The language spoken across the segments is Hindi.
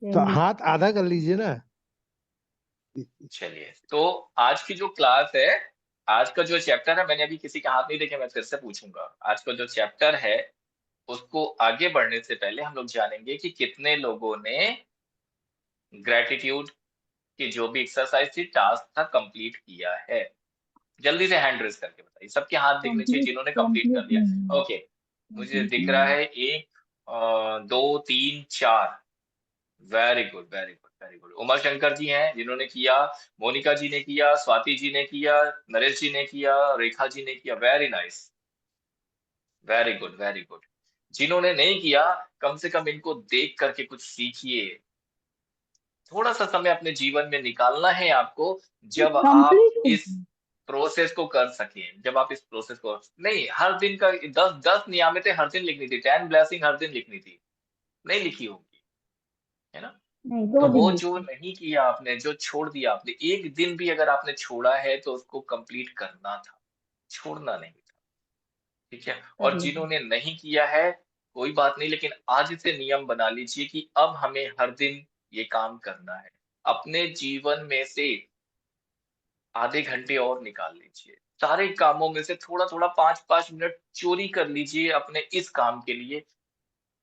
तो यही। हाथ आधा कर लीजिए ना। चलिए, तो आज की जो क्लास है, आज का जो चैप्टर है, मैंने अभी किसी के हाथ नहीं देखे, मैं फिर से पूछूंगा। आज का जो चैप्टर है, उसको आगे बढ़ने से पहले हम लोग जानेंगे कि कितने लोगों ने ग्रेटिट्यूड की जो भी एक्सरसाइज थी, टास्क था, कंप्लीट किया है। जल्दी से हैंड रेज करके बताइए, सबके हाथ दिखने चाहिए कंप्लीट जिन्होंने कंप्लीट कर कंप्लीट लिया। नहीं है। ओके, मुझे कंप्लीट दिख नहीं रहा है। है एक, दो, तीन, चार। Very good, very good, very good. Uma Shankar ji हैं जिन्होंने किया, मोनिका जी ने किया, स्वाति जी ने किया, नरेश जी ने किया, रेखा जी ने किया। Very nice, very good, very good. जिन्होंने नहीं किया, कम से कम इनको देख करके कुछ सीखिए। थोड़ा सा समय अपने जीवन में निकालना है आपको, जब आप कंप्लीट हो इस प्रोसेस को कर सकें, जब आप इस प्रोसेस को, नहीं, हर दिन का 10 नियमितें हर दिन लिखनी थी, 10 ब्लेसिंग हर दिन लिखनी थी, नहीं लिखी होगी, है ना? नहीं, तो 2 दिन वो जो लिखी। नहीं किया आपने, जो छोड़ दिया आपने, एक दिन भी अगर आपने छोड़ा है तो उसको कंप्लीट करना था, छोड़ना नहीं था। ठीक है? कर और लिया। जिन्होंने नहीं किया है, कोई बात नहीं, लेकिन आज से नियम बना लीजिए कि अब हमें हर दिन ये काम करना है। अपने जीवन में से आधे घंटे और निकाल लीजिए। सारे कामों में से थोड़ा-थोड़ा 5-5 मिनट चोरी कर लीजिए अपने इस काम के लिए।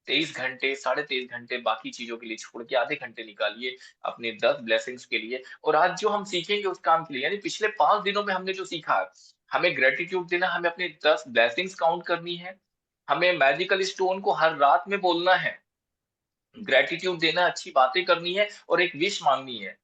23 घंटे, साढ़े 23 घंटे बाकी चीज़ों के लिए छोड़ के आधे घंटे निकालिए अपने 10 ब्लेसिंग्स के लिए। और आज जो हम सीखेंगे उस काम के लिए, यानी पिछले 5 दिनों में हमने जो सीखा, हमें ग्रैटिट्यूड देना, हमें अपनी 10 ब्लेसिंग्स काउंट करनी है, हमें मैजिकल स्टोन को हर रात में बोलना है, ग्रैटिट्यूड देना, अच्छी बातें करनी है और एक विश माँगनी है।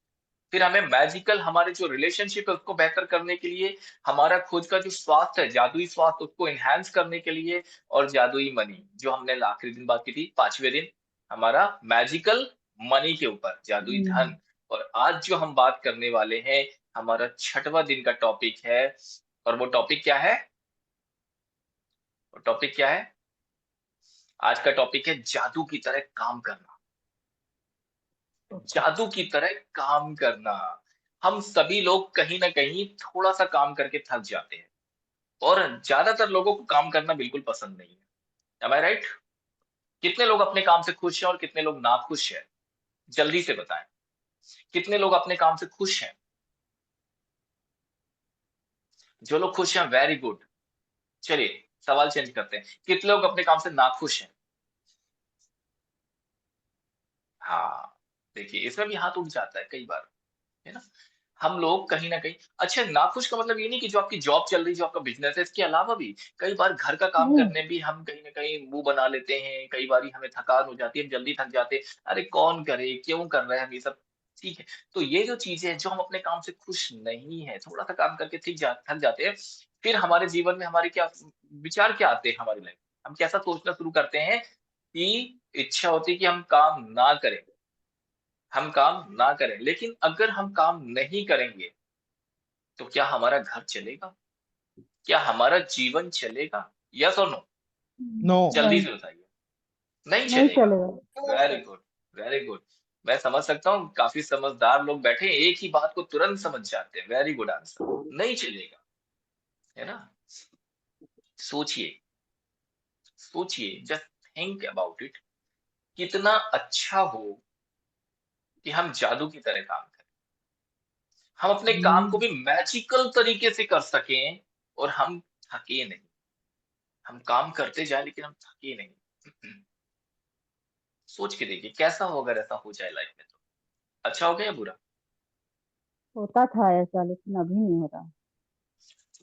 फिर हमें मैजिकल हमारे जो रिलेशनशिप है उसको बेहतर करने के लिए, हमारा खुद का जो स्वास्थ्य है, जादुई स्वास्थ्य, उसको एनहांस करने के लिए, और जादुई मनी जो हमने आखिरी दिन बात की थी, 5वें दिन हमारा मैजिकल मनी के ऊपर, जादुई धन। और आज जो हम बात करने वाले हैं, हमारा 6वां दिन का टॉपिक है। और वो टॉपिक क्या है? वो टॉपिक क्या है? आज का टॉपिक है जादू की तरह काम करना। ओके। जादू की तरह काम करना। हम सभी लोग कहीं न कहीं थोड़ा-सा काम करके थक जाते हैं, और ज़्यादातर लोगों को काम करना बिल्कुल पसंद नहीं है। एम आई राइट? कितने लोग अपने काम से खुश हैं और कितने लोग नाखुश हैं? जल्दी से बताएँ। कितने लोग अपने काम से खुश हैं? जो लोग खुश हैं, वेरी गुड। चलिए, सवाल चेंज करते हैं। कितने लोग अपने काम से नाखुश हैं? हाँ, देखिए इसमें भी हाथ उठ जाता है कई बार, है ना? हम लोग कहीं न कहीं, अच्छा, नाखुश का मतलब ये नहीं कि जो आपकी जॉब चल रही है, जो आपका बिज़नेस है, इसके अलावा भी कई बार घर का काम नहीं। करने भी हम कहीं न कहीं मुँह बना लेते हैं, कई बारी हमें थकान हो जाती है, हम जल्दी थक जाते हैं। अरे कौन करे, क्यों कर रहे हैं हम ये सब? ठीक है, तो ये जो चीज़ें हैं, जो हम अपने काम से खुश नहीं हैं, थोड़ा-सा काम करके थक जाते हैं, फिर हमारे जीवन में हमारे क्या विचार क्या आते हैं हमारी लाइफ़ में? हम कैसा सोचना शुरू करते हैं कि इच्छा होती है कि हम काम ना करें, हम काम ना करें। लेकिन अगर हम काम नहीं करेंगे, तो क्या हमारा घर चलेगा? क्या हमारा जीवन चलेगा? यस और नो? नो। जल्दी नहीं। से बताइए। नहीं नहीं चलेगा। चलेगा। Very good, very good. मैं समझ सकता हूँ, काफ़ी समझदार लोग बैठे हैं, एक ही बात को तुरंत समझ जाते हैं। Very good answer. नहीं चलेगा, है ना? सोचिए, सोचिए, जस्ट थिंक अबाउट इट। कितना अच्छा हो कि हम जादू की तरह काम करें। हम अपने काम को हम्म। भी मैजिकल तरीके से कर सकें और हम थके नहीं। हम काम करते जाएँ लेकिन हम थके नहीं। सोच के देखिए कैसा हो अगर ऐसा हो जाए लाइफ में तो? अच्छा होगा या बुरा? होता था ऐसा, लेकिन अभी नहीं हो रहा।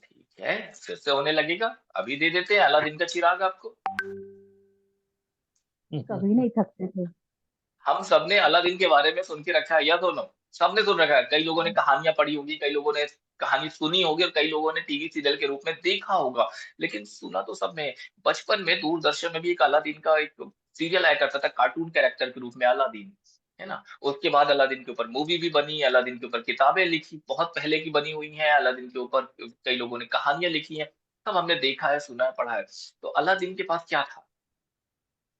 ठीक है, फिर से होने लगेगा। अभी दे देते हैं अलादीन का चिराग आपको। कभी नहीं थकते थे। हम सबने अलादीन के बारे में सुन के रखा है, या तो नो? सबने सुन रखा है। कई लोगों ने कहानियाँ पढ़ी होगी, कई लोगों ने कहानी सुनी होगी और कई लोगों ने टीवी सीरियल के रूप में देखा होगा। लेकिन सुना तो सब ने। बचपन में दूरदर्शन में भी एक अलादीन का एक सीरियल आया करता था, कार्टून कैरेक्टर के रूप में अलादीन, है ना? उसके बाद अलादीन के ऊपर मूवी भी बनी, अलादीन के ऊपर किताबें लिखी, बहुत पहले की बनी हुई हैं, अलादीन के ऊपर कई लोगों ने कहानियाँ लिखी हैं। सब हमने देखा है, सुना है, पढ़ा है। तो अलादीन के पास क्या था?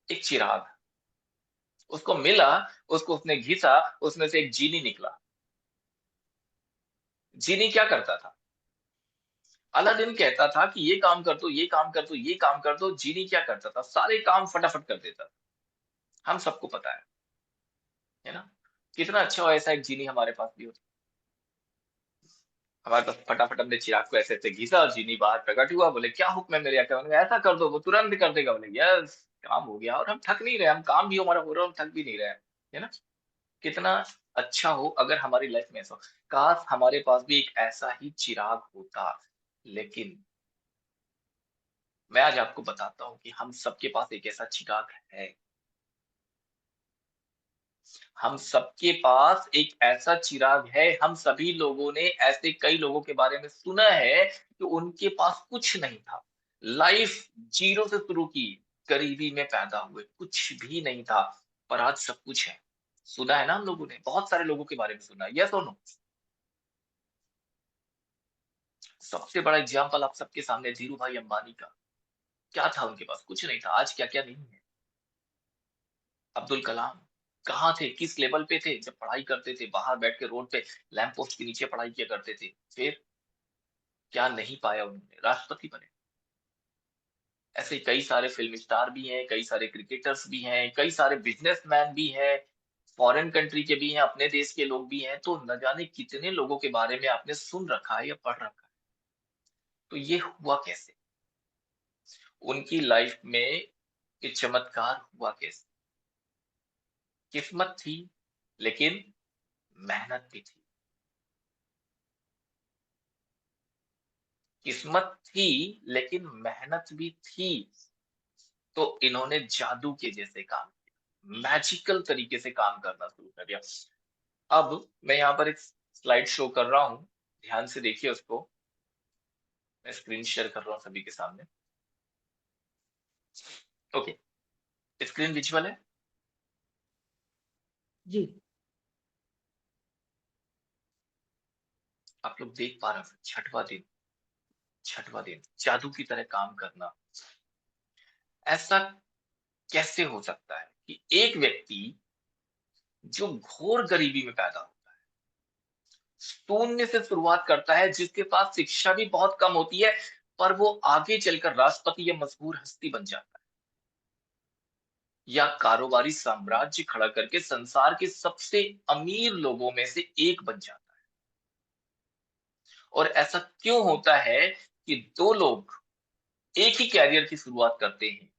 एक चिराग। उसको मिला, उसको उसने घिसा, उसमें से एक जीनी निकला। जीनी क्या करता था? अलादीन कहता था कि ये काम कर दो, ये काम कर दो, ये काम कर दो। जीनी क्या करता था? सारे काम फटाफट कर देता था। हम सबको पता है। है ना? कितना अच्छा हो ऐसा एक जीनी हमारे पास भी होता। हमारे पास फटाफट हमने चिराग को ऐसे-ऐसे घिसा और जीनी बाहर प्रकट हुआ, बोले क्या हुक्म है मेरे आका? मैंने कहा ऐसा कर दो, वो तुरंत कर देगा। बोले यस, काम हो गया और हम थक नहीं रहे, हम काम भी हमारा हो रहा है, हम थक भी नहीं रहे हैं, है ना? कितना अच्छा हो अगर हमारी लाइफ में ऐसा हो। काश हमारे पास भी एक ऐसा ही चिराग होता। लेकिन मैं आज आपको बताता हूँ कि हम सबके पास एक ऐसा चिराग है। हम सबके पास एक ऐसा चिराग है, हम सभी लोगों ने ऐसे कई लोगों के बारे में सुना है कि उनके पास कुछ नहीं था। लाइफ ज़ीरो से शुरू की, गरीबी में पैदा हुए, कुछ भी नहीं था, पर आज सब कुछ है। सुना है ना हम लोगों ने, बहुत सारे लोगों के बारे में सुना है, यस और नो? सबसे बड़ा एग्ज़ाम्पल आप सबके सामने धीरू भाई अंबानी का। क्या था उनके पास? कुछ नहीं था, आज क्या-क्या नहीं है। अब्दुल कलाम, कहाँ थे? किस लेवल पे थे? जब पढ़ाई करते थे, बाहर बैठ के रोड पे लैंप पोस्ट के नीचे पढ़ाई किया करते थे। फिर क्या नहीं पाया उन्होंने? राष्ट्रपति बने। ऐसे कई सारे फ़िल्म स्टार भी हैं, कई सारे क्रिकेटर्स भी हैं, कई सारे बिज़नेसमैन भी हैं, फ़ॉरेन कंट्री के भी हैं, अपने देश के लोग भी हैं, तो न जाने कितने लोगों के बारे में आपने सुन रखा है या पढ़ रखा है। तो ये हुआ कैसे? उनकी लाइफ़ में ये चमत्कार हुआ कैसे? किस्मत थी, लेकिन मेहनत भी थी। किस्मत थी, लेकिन मेहनत भी थी, तो इन्होंने जादू के जैसे काम किया, मैजिकल तरीके से काम करना शुरू कर दिया। अब मैं यहाँ पर एक स्लाइड शो कर रहा हूँ, ध्यान से देखिए उसको। मैं स्क्रीन शेयर कर रहा हूँ सभी के सामने। ओके, स्क्रीन विजुअल है? जी। आप लोग देख पा रहे हैं? छठवां दिन जादू की तरह काम करना। ऐसा कैसे हो सकता है कि एक व्यक्ति जो घोर गरीबी में पैदा होता है, शून्य से शुरुआत करता है, जिसके पास शिक्षा भी बहुत कम होती है, पर वो आगे चलकर राष्ट्रपति या मशहूर हस्ती बन जाता है, या कारोबारी साम्राज्य खड़ा करके संसार के सबसे अमीर लोगों में से एक बन जाता है। और ऐसा क्यों होता है कि दो लोग एक ही कैरियर की शुरुआत करते हैं,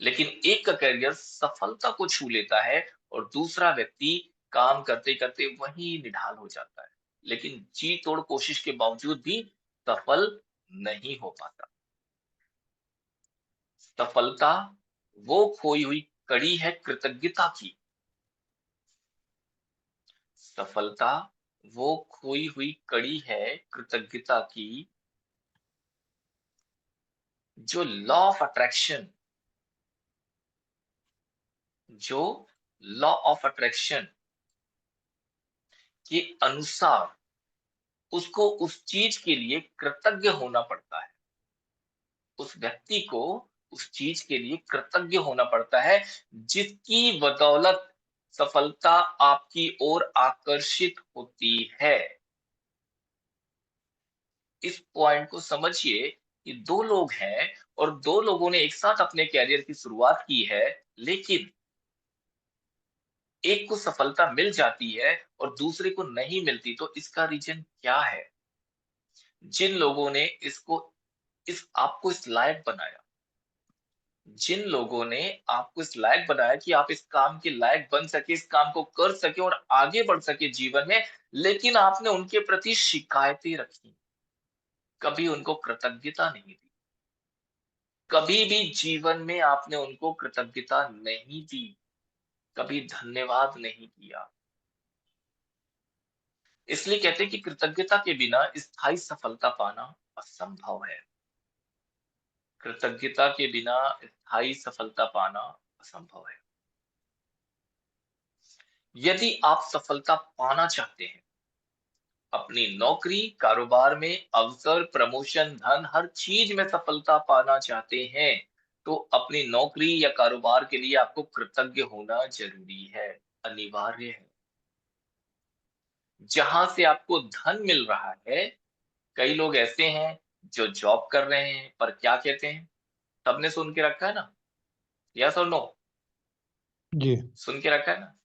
लेकिन एक का करियर सफलता को छू लेता है और दूसरा व्यक्ति काम करते करते वहीं निढाल हो जाता है, लेकिन जी तोड़ कोशिश के बावजूद भी सफल नहीं हो पाता। सफलता वो खोई हुई कड़ी है कृतज्ञता की। सफलता वो खोई हुई कड़ी है कृतज्ञता की, जो लॉ ऑफ अट्रैक्शन जो लॉ ऑफ अट्रैक्शन के अनुसार उसको उस चीज के लिए कृतज्ञ होना पड़ता है। उस व्यक्ति को उस चीज के लिए कृतज्ञ होना पड़ता है, जिसकी बदौलत सफलता आपकी ओर आकर्षित होती है। इस पॉइंट को समझिए कि दो लोग हैं और दो लोगों ने एक साथ अपने कैरियर की शुरुआत की है, लेकिन एक को सफलता मिल जाती है और दूसरे को नहीं मिलती, तो इसका रीजन क्या है? जिन लोगों ने इस आपको इस लायक बनाया, जिन लोगों ने आपको इस लायक बनाया कि आप इस काम के लायक बन सके, इस काम को कर सके और आगे बढ़ सके जीवन में, लेकिन आपने उनके प्रति शिकायतें रखी, कभी उनको कृतज्ञता नहीं दी, कभी भी जीवन में आपने उनको कृतज्ञता नहीं दी, कभी धन्यवाद नहीं किया। इसलिए कहते हैं कि कृतज्ञता के बिना स्थायी सफलता पाना असंभव है। कृतज्ञता के बिना स्थायी सफलता पाना असंभव है। यदि आप सफलता पाना चाहते हैं, अपनी नौकरी, कारोबार में अवसर, प्रमोशन, धन, हर चीज में सफलता पाना चाहते हैं, तो अपनी नौकरी या कारोबार के लिए आपको कृतज्ञ होना जरूरी है, अनिवार्य है। जहां से आपको धन मिल रहा है, कई लोग ऐसे हैं जो जॉब कर रहे हैं, पर क्या कहते हैं? सबने सुन के रखा है ना? यस और नो? जी। सुन के रखा है ना?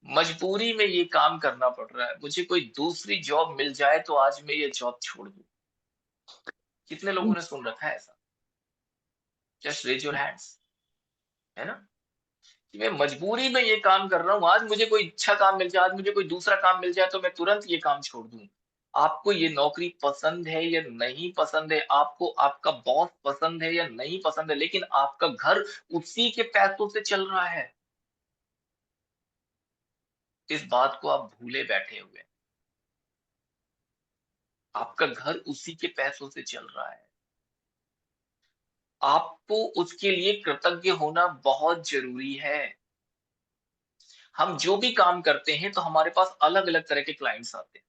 मजबूरी में ये काम करना पड़ रहा है, मुझे कोई दूसरी जॉब मिल जाए तो आज मैं ये जॉब छोड़ दूँ। कितने लोगों ने सुन रखा है ऐसा? जस्ट रेज़ योर हैंड्स, है ना? कि मैं मजबूरी में ये काम कर रहा हूँ, आज मुझे कोई अच्छा काम मिल जाए, आज मुझे कोई दूसरा काम मिल जाए तो मैं तुरंत ये काम छोड़ दूँ। आपको ये नौकरी पसंद है या नहीं पसंद है, आपको आपका बॉस पसंद है या नहीं पसंद है, लेकिन आपका घर उसी के पैसों से चल रहा है। इस बात को आप भूले बैठे हुए हैं। आपका घर उसी के पैसों से चल रहा है। आपको उसके लिए कृतज्ञ होना बहुत ज़रूरी है। हम जो भी काम करते हैं तो हमारे पास अलग-अलग तरह के क्लाइंट्स आते हैं।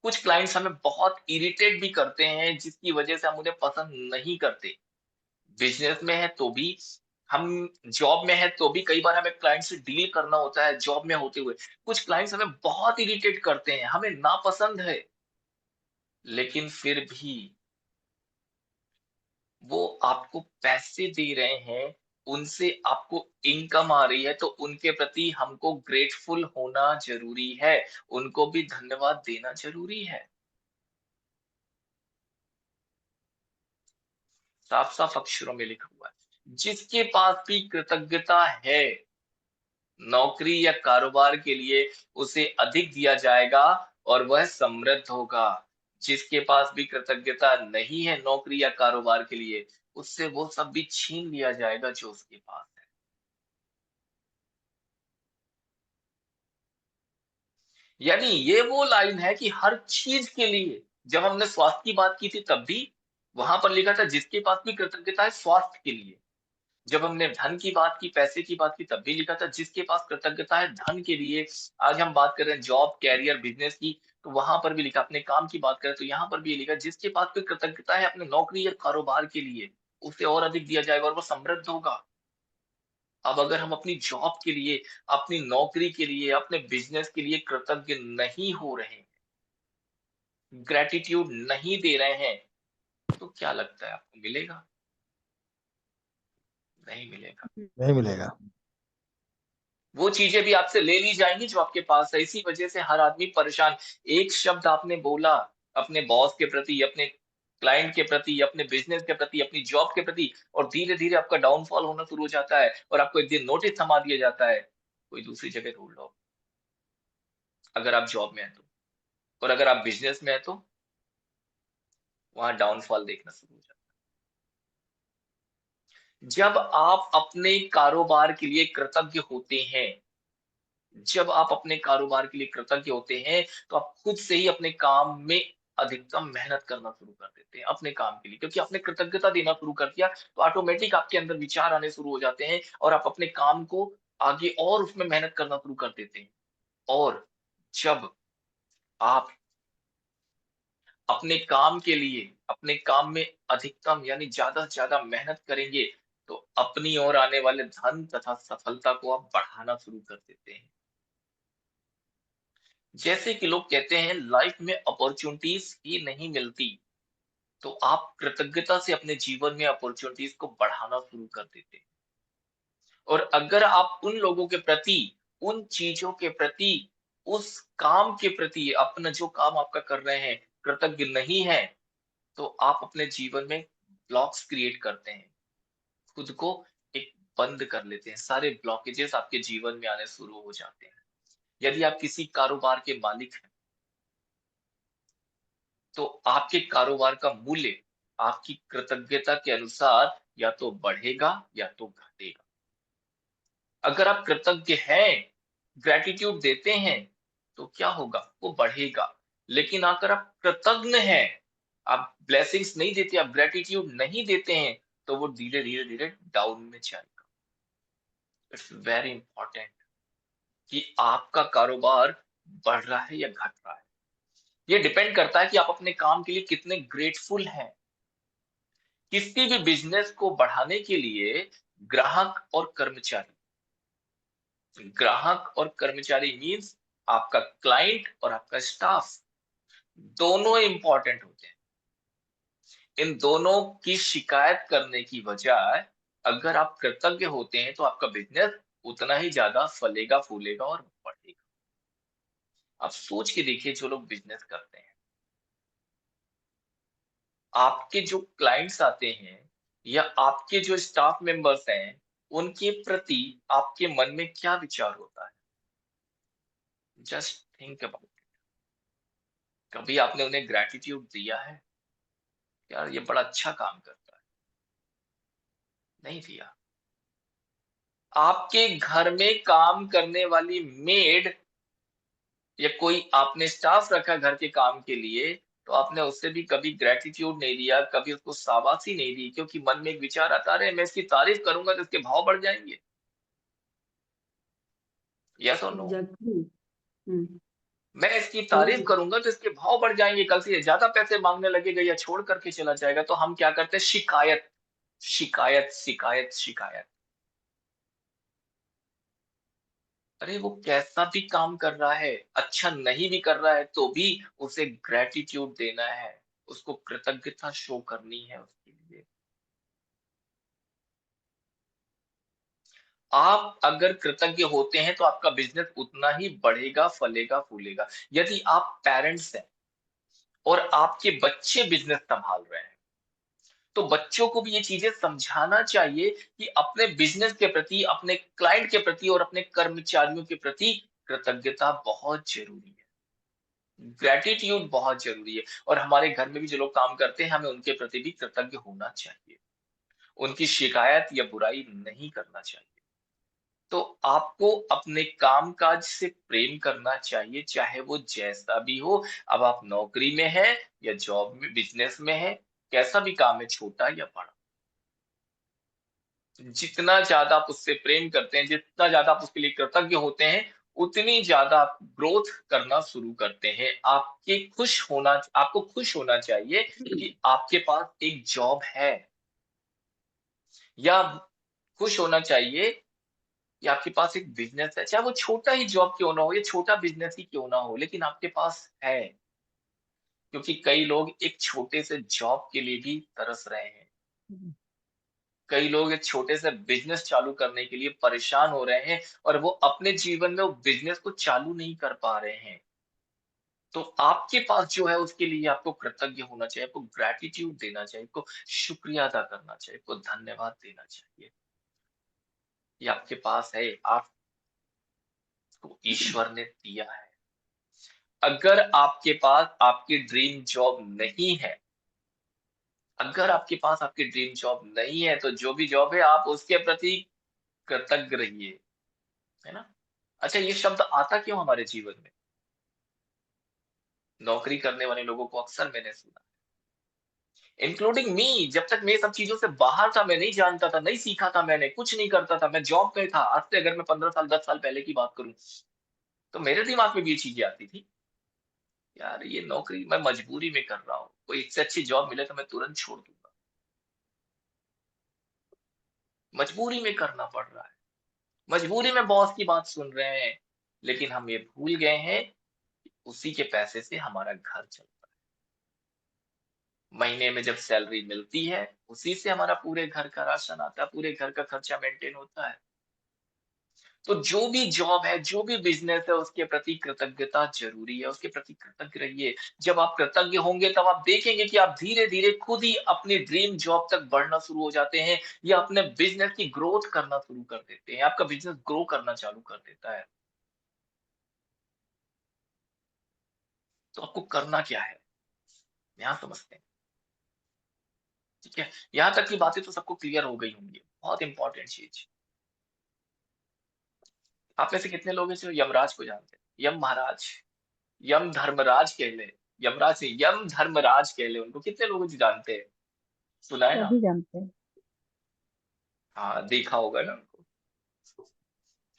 कुछ क्लाइंट्स हमें बहुत इरिटेट भी करते हैं जिसकी वजह से हम उन्हें पसंद नहीं करते। बिज़नेस में है तो भी, हम जॉब में है तो भी कई बार हमें क्लाइंट से डील करना होता है जॉब में होते हुए। कुछ क्लाइंट्स हमें बहुत इरिटेट करते हैं, हमें नापसंद है, लेकिन फिर भी वो आपको पैसे दे रहे हैं, उनसे आपको इनकम आ रही है, तो उनके प्रति हमको ग्रेटफुल होना ज़रूरी है, उनको भी धन्यवाद देना ज़रूरी है। साफ-साफ अक्षरों में लिखा हुआ है। जिसके पास भी कृतज्ञता है, नौकरी या कारोबार के लिए उसे अधिक दिया जाएगा और वह समृद्ध होगा। जिसके पास भी कृतज्ञता नहीं है नौकरी या कारोबार के लिए, उससे वो सब भी छीन लिया जाएगा जो उसके पास है। यानी ये वो लाइन है कि हर चीज़ के लिए, जब हमने स्वास्थ्य की बात की थी तब भी वहाँ पर लिखा था जिसके पास भी कृतज्ञता है स्वास्थ्य के लिए। जब हमने धन की बात की, पैसे की बात की तब भी लिखा था जिसके पास कृतज्ञता है धन के लिए। आज हम बात कर रहे हैं जॉब, करियर, बिज़नेस की, तो वहाँ पर भी लिखा, अपने काम की बात करें तो यहाँ पर भी ये लिखा जिसके पास भी कृतज्ञता है अपने नौकरी या कारोबार के लिए, उसे और अधिक दिया जाएगा और वो समृद्ध होगा। अब अगर हम अपनी जॉब के लिए, अपनी नौकरी के लिए, अपने बिज़नेस के लिए कृतज्ञ नहीं हो रहे हैं, ग्रैटिट्यूड नहीं दे रहे हैं, तो क्या लगता है आपको मिलेगा? नहीं मिलेगा। नहीं मिलेगा। वो चीज़ें भी आपसे ले ली जाएँगी जो आपके पास है, इसी वजह से हर आदमी परेशान। एक शब्द आपने बोला अपने बॉस के प्रति, अपने क्लाइंट के प्रति, अपने बिज़नेस के प्रति, अपनी जॉब के प्रति और धीरे-धीरे आपका डाउनफॉल होना शुरू हो जाता है और आपको एक दिन नोटिस थमा दिया जाता है, कोई दूसरी जगह ढूँढ लो, अगर आप जॉब में हैं तो। और अगर आप बिज़नेस में हैं तो, वहाँ डाउनफॉल देखना शुरू हो जाता है। जब आप अपने कारोबार के लिए कृतज्ञ होते हैं, जब आप अपने कारोबार के लिए कृतज्ञ होते हैं, तो आप खुद से ही अपने काम में अधिकतम मेहनत करना शुरू कर देते हैं, अपने काम के लिए। क्योंकि आपने कृतज्ञता देना शुरू कर दिया, तो ऑटोमैटिक आपके अंदर विचार आने शुरू हो जाते हैं और आप अपने काम को आगे और उसमें मेहनत करना शुरू कर देते हैं। और जब आप अपने काम के लिए, अपने काम में अधिकतम यानी ज़्यादा से ज़्यादा मेहनत करेंगे, तो अपनी ओर आने वाले धन तथा सफलता को आप बढ़ाना शुरू कर देते हैं। जैसे कि लोग कहते हैं लाइफ में अपॉर्चुनिटीज ही नहीं मिलती, तो आप कृतज्ञता से अपने जीवन में अपॉर्चुनिटीज को बढ़ाना शुरू कर देते हैं। और अगर आप उन लोगों के प्रति, उन चीजों के प्रति, उस काम के प्रति, अपना जो काम आपका कर रहे हैं, कृतज्ञ नहीं है, तो आप अपने जीवन में ब्लॉक्स क्रिएट करते हैं, खुद को एक बंद कर लेते हैं, सारे ब्लॉकेजेस आपके जीवन में आने शुरू हो जाते हैं। यदि आप किसी कारोबार के मालिक हैं, तो आपके कारोबार का मूल्य आपकी कृतज्ञता के अनुसार या तो बढ़ेगा या तो घटेगा। अगर आप कृतज्ञ हैं, ग्रैटिट्यूड देते हैं, तो क्या होगा? वो बढ़ेगा। लेकिन अगर आप कृतज्ञ हैं, आप ब्लेसिंग्स नहीं देते, आप ग्रैटिट्यूड नहीं देते हैं, तो वो धीरे-धीरे डाउन में जाएगा। इट्स वेरी इंपॉर्टेंट कि आपका कारोबार बढ़ रहा है या घट रहा है। ये डिपेंड करता है कि आप अपने काम के लिए कितने ग्रेटफुल हैं। किसी भी बिज़नेस को बढ़ाने के लिए ग्राहक और कर्मचारी मीन्स आपका क्लाइंट और आपका स्टाफ, दोनों इम्पोर्टेंट होते हैं। इन दोनों की शिकायत करने की बजाय अगर आप कृतज्ञ होते हैं तो आपका बिज़नेस उतना ही ज्यादा फलेगा, फूलेगा और बढ़ेगा। आप सोच के देखिए जो लोग बिज़नेस करते हैं, आपके जो क्लाइंट्स आते हैं या आपके जो स्टाफ मेंबर्स हैं, उनके प्रति आपके मन में क्या विचार होता है? Just think about it. कभी आपने उन्हें ग्रैटिट्यूड दिया है? यार ये बड़ा अच्छा काम करता है। नहीं दिया। आपके घर में काम करने वाली मेड या कोई आपने स्टाफ रखा घर के काम के लिए, तो आपने उससे भी कभी ग्रैटिट्यूड नहीं दिया, कभी उसको शाबाशी नहीं दी, क्योंकि मन में एक विचार आता है, अरे मैं इसकी तारीफ करूँगा तो इसके भाव बढ़ जाएँगे। यस और नो? एग्जैक्टली। हम्म। मैं इसकी सही तारीफ है। करूँगा तो इसके भाव बढ़ जाएँगे, कल से ये ज़्यादा पैसे माँगने लगेगा या छोड़ कर के चला जाएगा, तो हम क्या करते हैं, शिकायत, शिकायत, शिकायत, शिकायत। अरे वो कैसा भी काम कर रहा है, अच्छा नहीं भी कर रहा है तो भी उसे ग्रैटिट्यूड देना है, उसको कृतज्ञता शो करनी है उसके लिए। आप अगर कृतज्ञ होते हैं तो आपका बिज़नेस उतना ही बढ़ेगा, फलेगा, फूलेगा। यदि आप पेरेंट्स हैं और आपके बच्चे बिज़नेस सँभाल रहे हैं, तो बच्चों को भी ये चीज़ें समझाना चाहिए कि अपने बिज़नेस के प्रति, अपने क्लाइंट के प्रति और अपने कर्मचारियों के प्रति कृतज्ञता बहुत ज़रूरी है। ग्रैटिट्यूड बहुत ज़रूरी है और हमारे घर में भी जो लोग काम करते हैं, हमें उनके प्रति भी कृतज्ञ होना चाहिए। उनकी शिकायत या बुराई नहीं करना चाहिए। तो आपको अपने काम-काज से प्रेम करना चाहिए, चाहे वो जैसा भी हो। अब आप नौकरी में हैं या जॉब में, बिज़नेस में हैं, कैसा भी काम है, छोटा या बड़ा। जितना ज़्यादा आप उससे प्रेम करते हैं, जितना ज़्यादा आप उसके लिए कृतज्ञ होते हैं, उतनी ज़्यादा आप ग्रोथ करना शुरू करते हैं। आपको खुश होना चाहिए कि आपके पास एक जॉब है, या खुश होना चाहिए कि आपके पास एक बिज़नेस है। चाहे वो छोटा ही जॉब क्यों ना हो या छोटा बिज़नेस ही क्यों ना हो, लेकिन आपके पास है। क्योंकि कई लोग एक छोटे से जॉब के लिए भी तरस रहे हैं। कई लोग एक छोटे से बिज़नेस चालू करने के लिए परेशान हो रहे हैं और वो अपने जीवन में वो बिज़नेस को चालू नहीं कर पा रहे हैं। तो आपके पास जो है उसके लिए आपको कृतज्ञ होना चाहिए, आपको ग्रैटिट्यूड देना चाहिए, आपको शुक्रिया अदा करना चाहिए, आपको धन्यवाद देना चाहिए। ये आपके पास है, आपको ईश्वर ने दिया है। अगर आपके पास आपकी ड्रीम जॉब नहीं है, अगर आपके पास आपकी ड्रीम जॉब नहीं है, तो जो भी जॉब है आप उसके प्रति कृतज्ञ रहिए, है ना? अच्छा, ये शब्द आता क्यों हमारे जीवन में? नौकरी करने वाले लोगों को अक्सर मैंने सुना, इंक्लूडिंग मी, जब तक मैं ये सब चीज़ों से बाहर था, मैं नहीं जानता था, नहीं सीखा था मैंने, कुछ नहीं करता था, मैं जॉब में था। आज से अगर मैं 15 साल, 10 साल पहले की बात करूँ, तो मेरे दिमाग में भी ये चीज़ें आती थी, यार ये नौकरी मैं मजबूरी में कर रहा हूँ, कोई इससे अच्छी जॉब मिले तो मैं तुरंत छोड़ दूँगा। मजबूरी में करना पड़ रहा है, मजबूरी में बॉस की बात सुन रहे हैं, लेकिन हम ये भूल गए हैं, उसी के पैसे से हमारा घर चलता है। महीने में जब सैलरी मिलती है, उसी से हमारा पूरे घर का राशन आता है, पूरे घर का खर्चा मेंटेन होता है। तो जो भी जॉब है, जो भी बिज़नेस है, उसके प्रति कृतज्ञता ज़रूरी है, उसके प्रति कृतज्ञ रहिए। जब आप कृतज्ञ होंगे, तब आप देखेंगे कि आप धीरे-धीरे खुद ही अपनी ड्रीम जॉब तक बढ़ना शुरू हो जाते हैं या अपने बिज़नेस की ग्रोथ करना शुरू कर देते हैं। आपका बिज़नेस ग्रो करना चालू कर देता है। तो आपको करना क्या है? यहाँ समझते हैं, ठीक है? यहाँ तक की बातें तो सबको क्लियर हो गई होंगी। बहुत इंपॉर्टेंट चीज़। आप में से कितने लोग हैं जो यमराज को जानते हैं? यम महाराज, यम धर्मराज कह लें, यमराज नहीं, यम धर्मराज कह लें उनको, कितने लोग जो जानते हैं? सुना है ना? सभी जानते हैं। हाँ, देखा होगा ना उनको।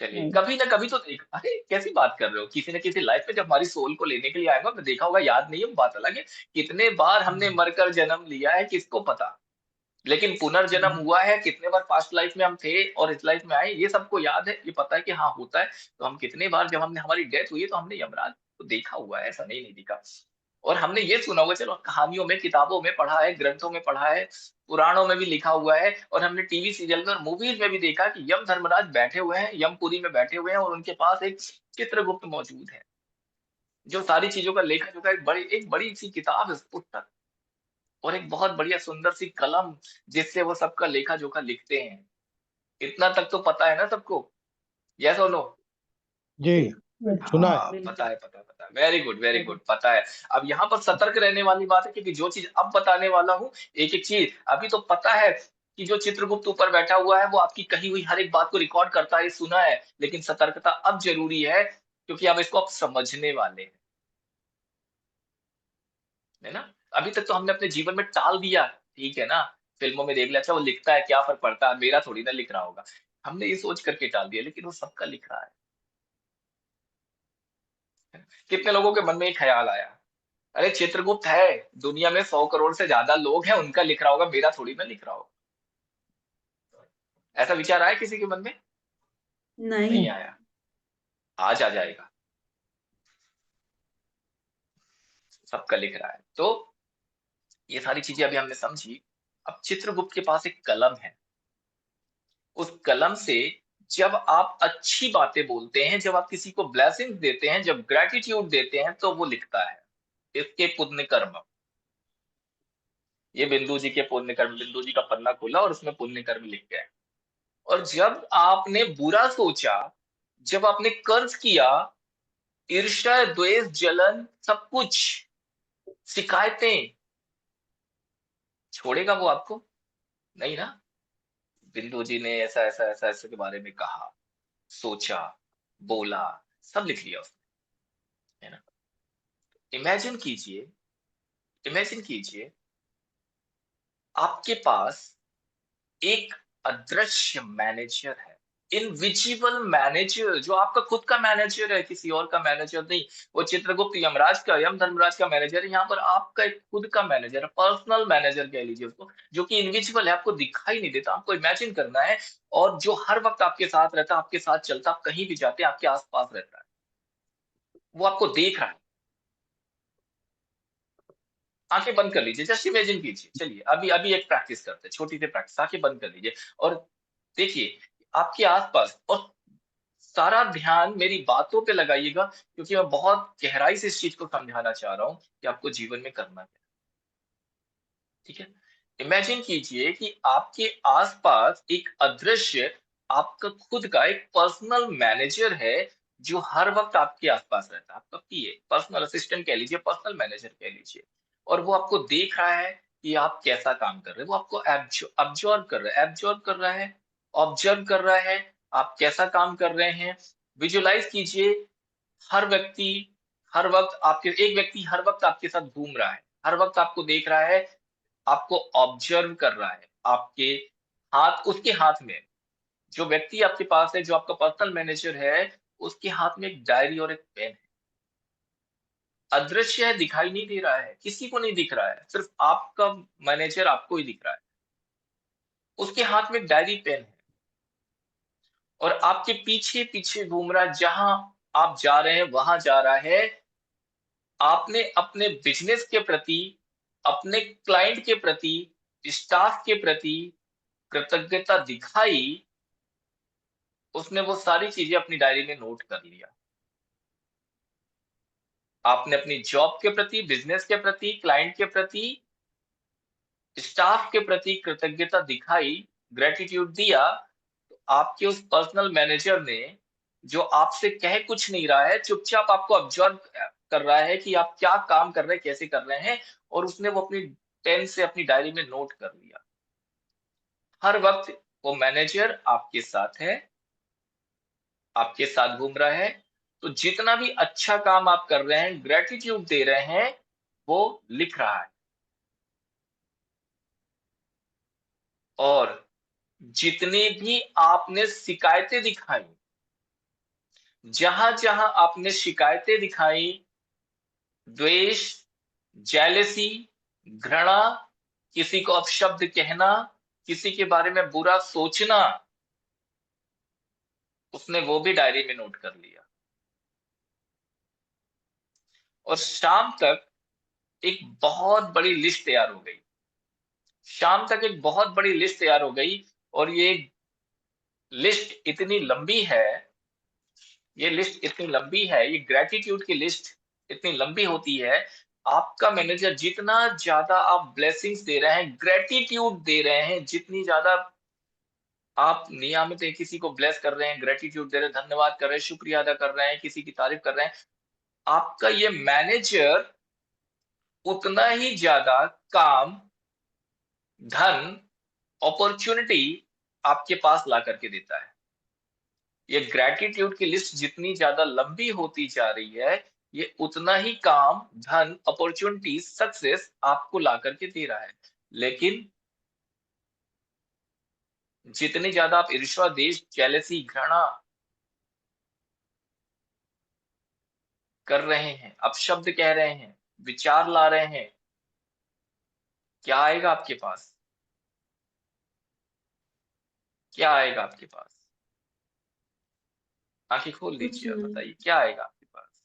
चलिए, नहीं। कभी ना कभी तो अरे! कैसी बात कर रहे हो? किसी न किसी लाइफ में जब हमारी सोल को लेने के लिए आएगा, तो देखा होगा, याद नहीं है वो बात अलग है। कितने बार हमने मरकर जन्म लिया है किसको पता? लेकिन पुनर्जन्म हुआ है, कितने बार पास्ट लाइफ में हम थे और इस लाइफ में आए, ये सबको याद है, ये पता है कि हाँ, होता है। तो हम कितने बार, जब हमने हमारी डेथ हुई है, तो हमने यमराज को देखा हुआ है, ऐसा नहीं देखा। और हमने ये सुना होगा, चलो कहानियों में, किताबों में पढ़ा है, ग्रंथों में पढ़ा है, पुराणों में भी लिखा हुआ है, और हमने टीवी सीरियल में और मूवीज में भी देखा कि यम धर्मराज बैठे हुए हैं, यमपुरी में बैठे हुए हैं, और उनके पास एक चित्रगुप्त मौजूद है, जो सारी चीजों का लेखा जोखा, एक बड़ी सी किताब है, पुस्तक, और एक बहुत बढ़िया सुंदर सी कलम, जिससे वो सबका लेखा जोखा लिखते हैं। इतना तक तो पता है ना सबको? यस और नो? जी सुना है। हाँ, बिल्कुल। पता है, पता है, पता है। वेरी गुड, पता है। अब यहाँ पर सतर्क रहने वाली बात है, क्योंकि जो चीज अब बताने वाला हूँ, एक-एक चीज, अभी तो पता है कि जो चित्रगुप्त ऊपर बैठा हुआ है, वो आपकी कही हुई हर एक बात को रिकॉर्ड करता है, सुना है, लेकिन सतर्कता अब जरूरी है, क्योंकि अब इसको आप समझने वाले हैं, है ना? अभी तक तो हमने अपने जीवन में टाल दिया, ठीक है ना? फिल्मों में देख लिया, अच्छा वो लिखता है, क्या फ़र्क पड़ता है, मेरा थोड़ी ना लिख रहा होगा। हमने ये सोच करके टाल दिया, लेकिन वो सबका लिख रहा है। कितने लोगों के मन में ये ख़्याल आया, अरे चित्रगुप्त है, दुनिया में 100 करोड़ से ज़्यादा लोग हैं, उनका लिख रहा होगा, मेरा थोड़ी ना लिख रहा होगा। ऐसा विचार आया किसी के मन में? नहीं। नहीं आया, आज आ जाएगा, सबका लिख रहा है। तो ये सारी चीज़ें अभी हमने समझी। अब चित्रगुप्त के पास एक कलम है, उस कलम से जब आप अच्छी बातें बोलते हैं, जब आप किसी को ब्लेसिंग्स देते हैं, जब ग्रैटिट्यूड देते हैं, तो वो लिखता है, इसके पुण्य कर्म। ये बिंदु जी के पुण्य कर्म, बिंदु जी का पन्ना खोला और उसमें पुण्य कर्म लिख गए। और जब आपने बुरा सोचा, जब आपने कर्ज किया, ईर्ष्या, द्वेष, जलन, सब कुछ, शिकायतें, छोड़ेगा वो आपको? नहीं ना? बिंदु जी ने ऐसा ऐसा ऐसा ऐसा के बारे में कहा, सोचा, बोला, सब लिख लिया उसने, है ना? इमेजिन कीजिए, इमेजिन कीजिए, आपके पास एक अदृश्य मैनेजर है, इनविजिबल मैनेजर, जो आपका खुद का मैनेजर है, किसी और का मैनेजर नहीं। वो चित्रगुप्त यमराज का, यम धर्मराज का मैनेजर है, यहाँ पर आपका एक खुद का मैनेजर है, पर्सनल मैनेजर कह लीजिए उसको, जो कि इनविजिबल है, आपको दिखाई नहीं देता, आपको इमेजिन करना है, और जो हर वक्त आपके साथ रहता है, आपके साथ चलता, आप कहीं भी जाते हैं, आपके आस-पास रहता है। वो आपको देख रहा है। आँखें बंद कर लीजिए, जस्ट इमेजिन कीजिए। चलिए, अभी अभी एक प्रैक्टिस करते हैं, छोटी सी प्रैक्टिस। आँखें बंद कर लीजिए और देखिए आपके आस-पास, और सारा ध्यान मेरी बातों पे लगाइएगा, क्योंकि मैं बहुत गहराई से इस चीज़ को समझाना चाह रहा हूँ कि आपको जीवन में करना क्या है, ठीक है? इमेजिन कीजिए कि आपके आस-पास एक अदृश्य, आपका खुद का एक पर्सनल मैनेजर है, जो हर वक़्त आपके आस-पास रहता है। आपका पीए, पर्सनल असिस्टेंट कह लीजिए, पर्सनल मैनेजर कह लीजिए। और वो आपको देख रहा है कि आप कैसा काम कर रहे हैं। वो आपको ऑब्ज़र्व कर रहा है, ऑब्ज़र्व कर रहा है, आप कैसा काम कर रहे हैं। विजुअलाइज़ कीजिए, हर व्यक्ति, हर वक़्त आपके एक व्यक्ति हर वक़्त आपके साथ घूम रहा है, हर वक़्त आपको देख रहा है, आपको ऑब्जर्व कर रहा है। आपके हाथ, उसके हाथ में, जो व्यक्ति आपके पास है, जो आपका पर्सनल मैनेजर है, उसके हाथ में एक डायरी और एक पेन है। अदृश्य है, दिखाई नहीं दे रहा है, किसी को नहीं दिख रहा है, सिर्फ़ आपका मैनेजर आपको ही दिख रहा है। उसके हाथ में एक डायरी, पेन है, और आपके पीछे-पीछे घूम रहा है, जहाँ आप जा रहे हैं, वहाँ जा रहा है। आपने अपने बिज़नेस के प्रति, अपने क्लाइंट के प्रति, स्टाफ के प्रति कृतज्ञता दिखाई, उसने वो सारी चीज़ें अपनी डायरी में नोट कर लिया। आपने अपनी जॉब के प्रति, बिज़नेस के प्रति, क्लाइंट के प्रति, स्टाफ के प्रति कृतज्ञता दिखाई, ग्रैटिट्यूड दिया, तो आपके उस पर्सनल मैनेजर ने, जो आपसे कह कुछ नहीं रहा है, चुपचाप आपको ऑब्जर्व कर रहा है कि आप क्या काम कर रहे हैं, कैसे कर रहे हैं, और उसने वो अपनी पेन से अपनी डायरी में नोट कर लिया। हर वक़्त वो मैनेजर आपके साथ है, आपके साथ घूम रहा है, तो जितना भी अच्छा काम आप कर रहे हैं, ग्रैटिट्यूड दे रहे हैं, वो लिख रहा है। और जितनी भी आपने शिकायतें दिखाई, जहाँ-जहाँ आपने शिकायतें दिखाई, द्वेष, जेलसी, घृणा, किसी को अपशब्द कहना, किसी के बारे में बुरा सोचना, उसने वो भी डायरी में नोट कर लिया। और शाम तक एक बहुत बड़ी लिस्ट तैयार हो गई। शाम तक एक बहुत बड़ी लिस्ट तैयार हो गई और ये लिस्ट इतनी लंबी है, ये ग्रेटिट्यूड की लिस्ट इतनी लंबी होती है। आपका मैनेजर जितना ज्यादा आप ब्लेसिंग्स दे रहे हैं, ग्रेटिट्यूड दे रहे हैं, जितनी ज्यादा आप नियमित किसी को ब्लेस कर रहे हैं, ग्रेटिट्यूड दे रहे हैं, धन्यवाद कर रहे हैं, शुक्रिया अदा कर रहे हैं, किसी की तारीफ कर रहे हैं, आपका ये मैनेजर उतना ही ज्यादा काम, धन, अपॉर्चुनिटी आपके पास ला करके देता है। ये ग्रेटिट्यूड की लिस्ट जितनी ज्यादा लंबी होती जा रही है, ये उतना ही काम, धन, अपॉर्चुनिटी, सक्सेस आपको ला करके दे रहा है। लेकिन जितनी ज्यादा आप ईर्ष्या, द्वेष, जेलसी, घृणा कर रहे हैं, अपशब्द कह रहे हैं, विचार ला रहे हैं, क्या आएगा आपके पास? क्या आएगा आपके पास? आंखें खोल कुछ लीजिए और नहीं, बताइए क्या आएगा आपके पास?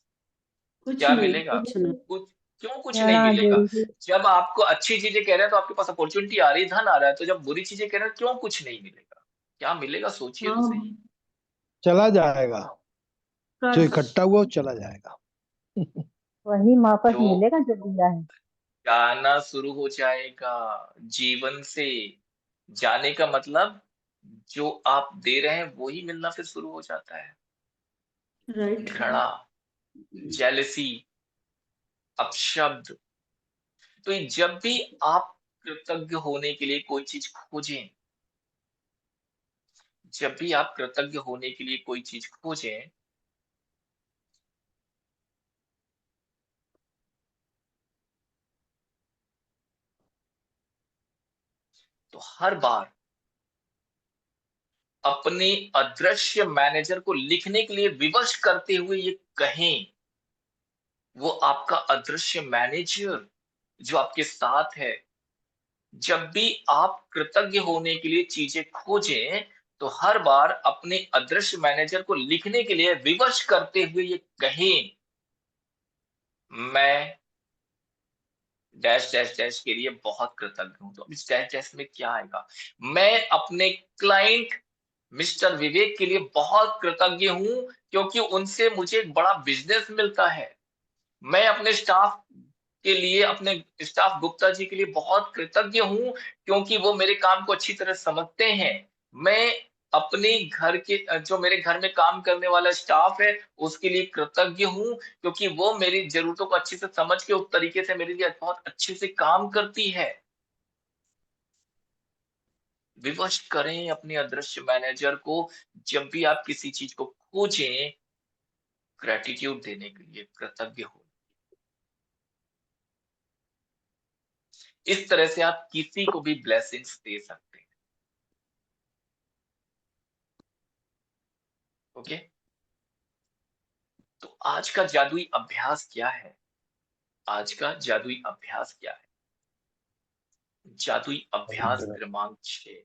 कुछ क्या नहीं, मिलेगा कुछ आपको? नहीं। कुछ क्यों कुछ नहीं घृणा, मिलेगा? जेलसी। जब आपको अच्छी चीजें कह रहे हैं तो आपके पास अपॉर्चुनिटी आ रही है, धन आ रहा है, तो जब बुरी चीजें कह रहे हैं क्यों कुछ नहीं मिलेगा? क्या मिलेगा सोचिए तो हाँ, सही। चला जाएगा, जो कर्ज। इकट्ठा हुआ वो चला जाएगा। वही वापस जो मिलेगा जो दिया है। जाना शुरू हो जाएगा जीवन से। जाने का मतलब जो आप दे रहे हैं वो ही मिलना फिर शुरू हो जाता है। राइट। घृणा, जेलसी, अपशब्द। तो ये जब भी आप कृतज्ञ होने के लिए कोई चीज खोजें, जब भी आप कृतज्ञ होने के लिए कोई चीज खोजें, तो हर बार अपने अदृश्य मैनेजर को लिखने के लिए विवश करते हुए ये कहें, वो आपका अदृश्य मैनेजर जो आपके साथ है। जब भी आप कृतज्ञ होने के लिए चीजें खोजें, तो हर बार अपने अदृश्य मैनेजर को लिखने के लिए विवश करते हुए ये कहें, मैं डैश डैश डैश के लिए बहुत कृतज्ञ हूं। तो अब इस डैश डैश में क्या आएगा? मैं अपने क्लाइंट मिस्टर विवेक के लिए बहुत कृतज्ञ हूं, क्योंकि उनसे मुझे एक बड़ा बिजनेस मिलता है। मैं अपने स्टाफ के लिए, अपने स्टाफ गुप्ता जी के लिए बहुत कृतज्ञ हूँ, क्योंकि वो मेरे काम को अच्छी तरह समझते हैं। मैं अपने घर के जो मेरे घर में काम करने वाला स्टाफ है, उसके लिए कृतज्ञ हूँ, क्योंकि वो मेरी ज़रूरतों को अच्छे से समझ के उस तरीके से मेरे लिए बहुत अच्छे से काम करती है। विवश करें अपने अदृश्य मैनेजर को, जब भी आप किसी चीज़ को खोजें, ग्रैटिट्यूड देने के लिए, कृतज्ञ हो। इस तरह से आप किसी को भी ब्लेसिंग्स दे सकते हैं। ओके? तो आज का जादुई अभ्यास क्या है? आज का जादुई अभ्यास क्या है? जादुई अभ्यास क्रमांक 6,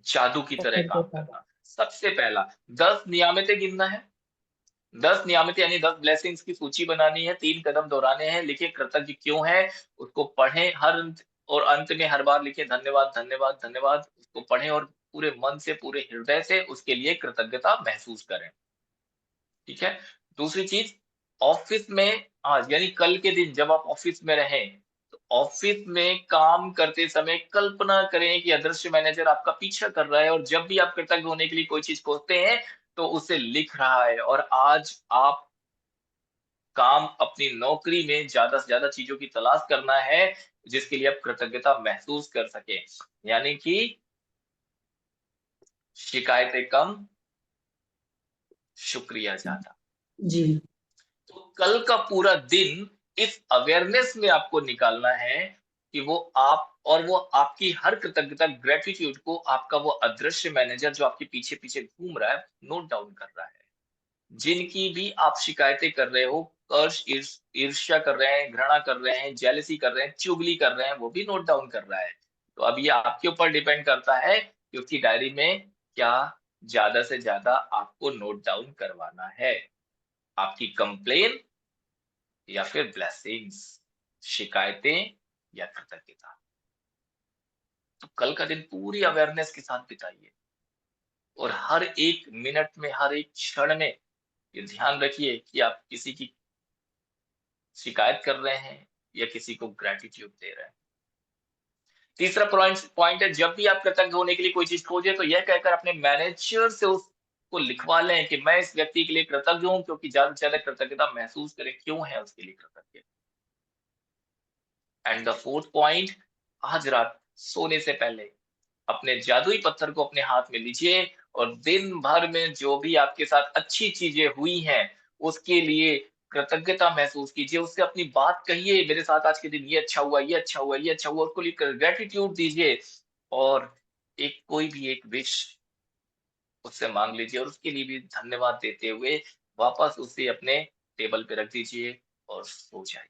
जादू की तरह काम कृतज्ञता। करना। सबसे पहला 10 नियमितें गिनना है। 10 नियमितें यानी 10 ब्लेसिंग्स की सूची बनानी है, 3 कदम दोहराने हैं, लिखिए कृतज्ञ क्यों है, उसको पढ़ें हर अंत, और अंत में हर बार लिखिए धन्यवाद, धन्यवाद, धन्यवाद। उसको पढ़ें और पूरे मन से, पूरे हृदय से उसके लिए कृतज्ञता महसूस करें। ठीक है? दूसरी चीज़, ऑफ़िस में आज यानी कल के दिन जब आप ऑफ़िस में रहें, तो ऑफ़िस में काम करते समय कल्पना करें कि अदृश्य मैनेजर आपका पीछा कर रहा है, और जब भी आप कृतज्ञ होने के लिए कोई चीज़ खोजते हैं, तो उसे लिख रहा है, और आज आप काम, अपनी नौकरी में ज़्यादा से ज़्यादा चीज़ों की तलाश करना है, जिसके लिए आप कृतज्ञता महसूस कर सकें। यानी कि शिकायतें कम, शुक्रिया ज़्यादा। जी। तो कल का पूरा दिन इस अवेयरनेस में आपको निकालना है कि वो आपकी हर कृतज्ञता, ग्रेटिट्यूड को आपका वो अदृश्य मैनेजर जो आपके पीछे पीछे घूम रहा है, नोट डाउन कर रहा है। जिनकी भी आप शिकायतें कर रहे हो, ईर्ष्या कर रहे हैं, घृणा कर रहे हैं, जेलसी कर रहे हैं, चुगली कर रहे हैं, वो भी नोट डाउन कर रहा है। तो अब ये आपके ऊपर डिपेंड करता है कि उसकी डायरी में क्या ज्यादा से ज्यादा आपको नोट डाउन करवाना है, आपकी कंप्लेन या फिर ब्लेसिंग्स। शिकायतें या कृतज्ञता। तो कल का दिन पूरी अवेयरनेस के साथ बिताइए और हर एक मिनट में, हर एक क्षण में ये ध्यान रखिए कि आप किसी की शिकायत कर रहे हैं या किसी को ग्रेटिट्यूड दे रहे हैं। तीसरा पॉइंट है, जब भी आप कृतज्ञ होने के लिए कोई चीज खोजें तो यह कहकर अपने मैनेजर से उसको लिखवा लें कि मैं इस व्यक्ति के लिए कृतज्ञ हूं, क्योंकि ज्यादा से ज्यादा कृतज्ञता महसूस करें क्यों है उसके लिए कृतज्ञ। एंड द फोर्थ पॉइंट, आज रात सोने से पहले अपने जादुई पत्थर को अपने हाथ में लीजिए और दिन भर में जो भी आपके साथ अच्छी चीजें हुई हैं उसके लिए कृतज्ञता महसूस कीजिए। उससे अपनी बात कहिए, मेरे साथ आज के दिन ये अच्छा हुआ, ये अच्छा हुआ, ये अच्छा हुआ, उसको लेकर ग्रेटिट्यूड दीजिए और एक कोई भी एक विश उससे मांग लीजिए और उसके लिए भी धन्यवाद देते हुए वापस उसे अपने टेबल पे रख दीजिए और सो जाइए।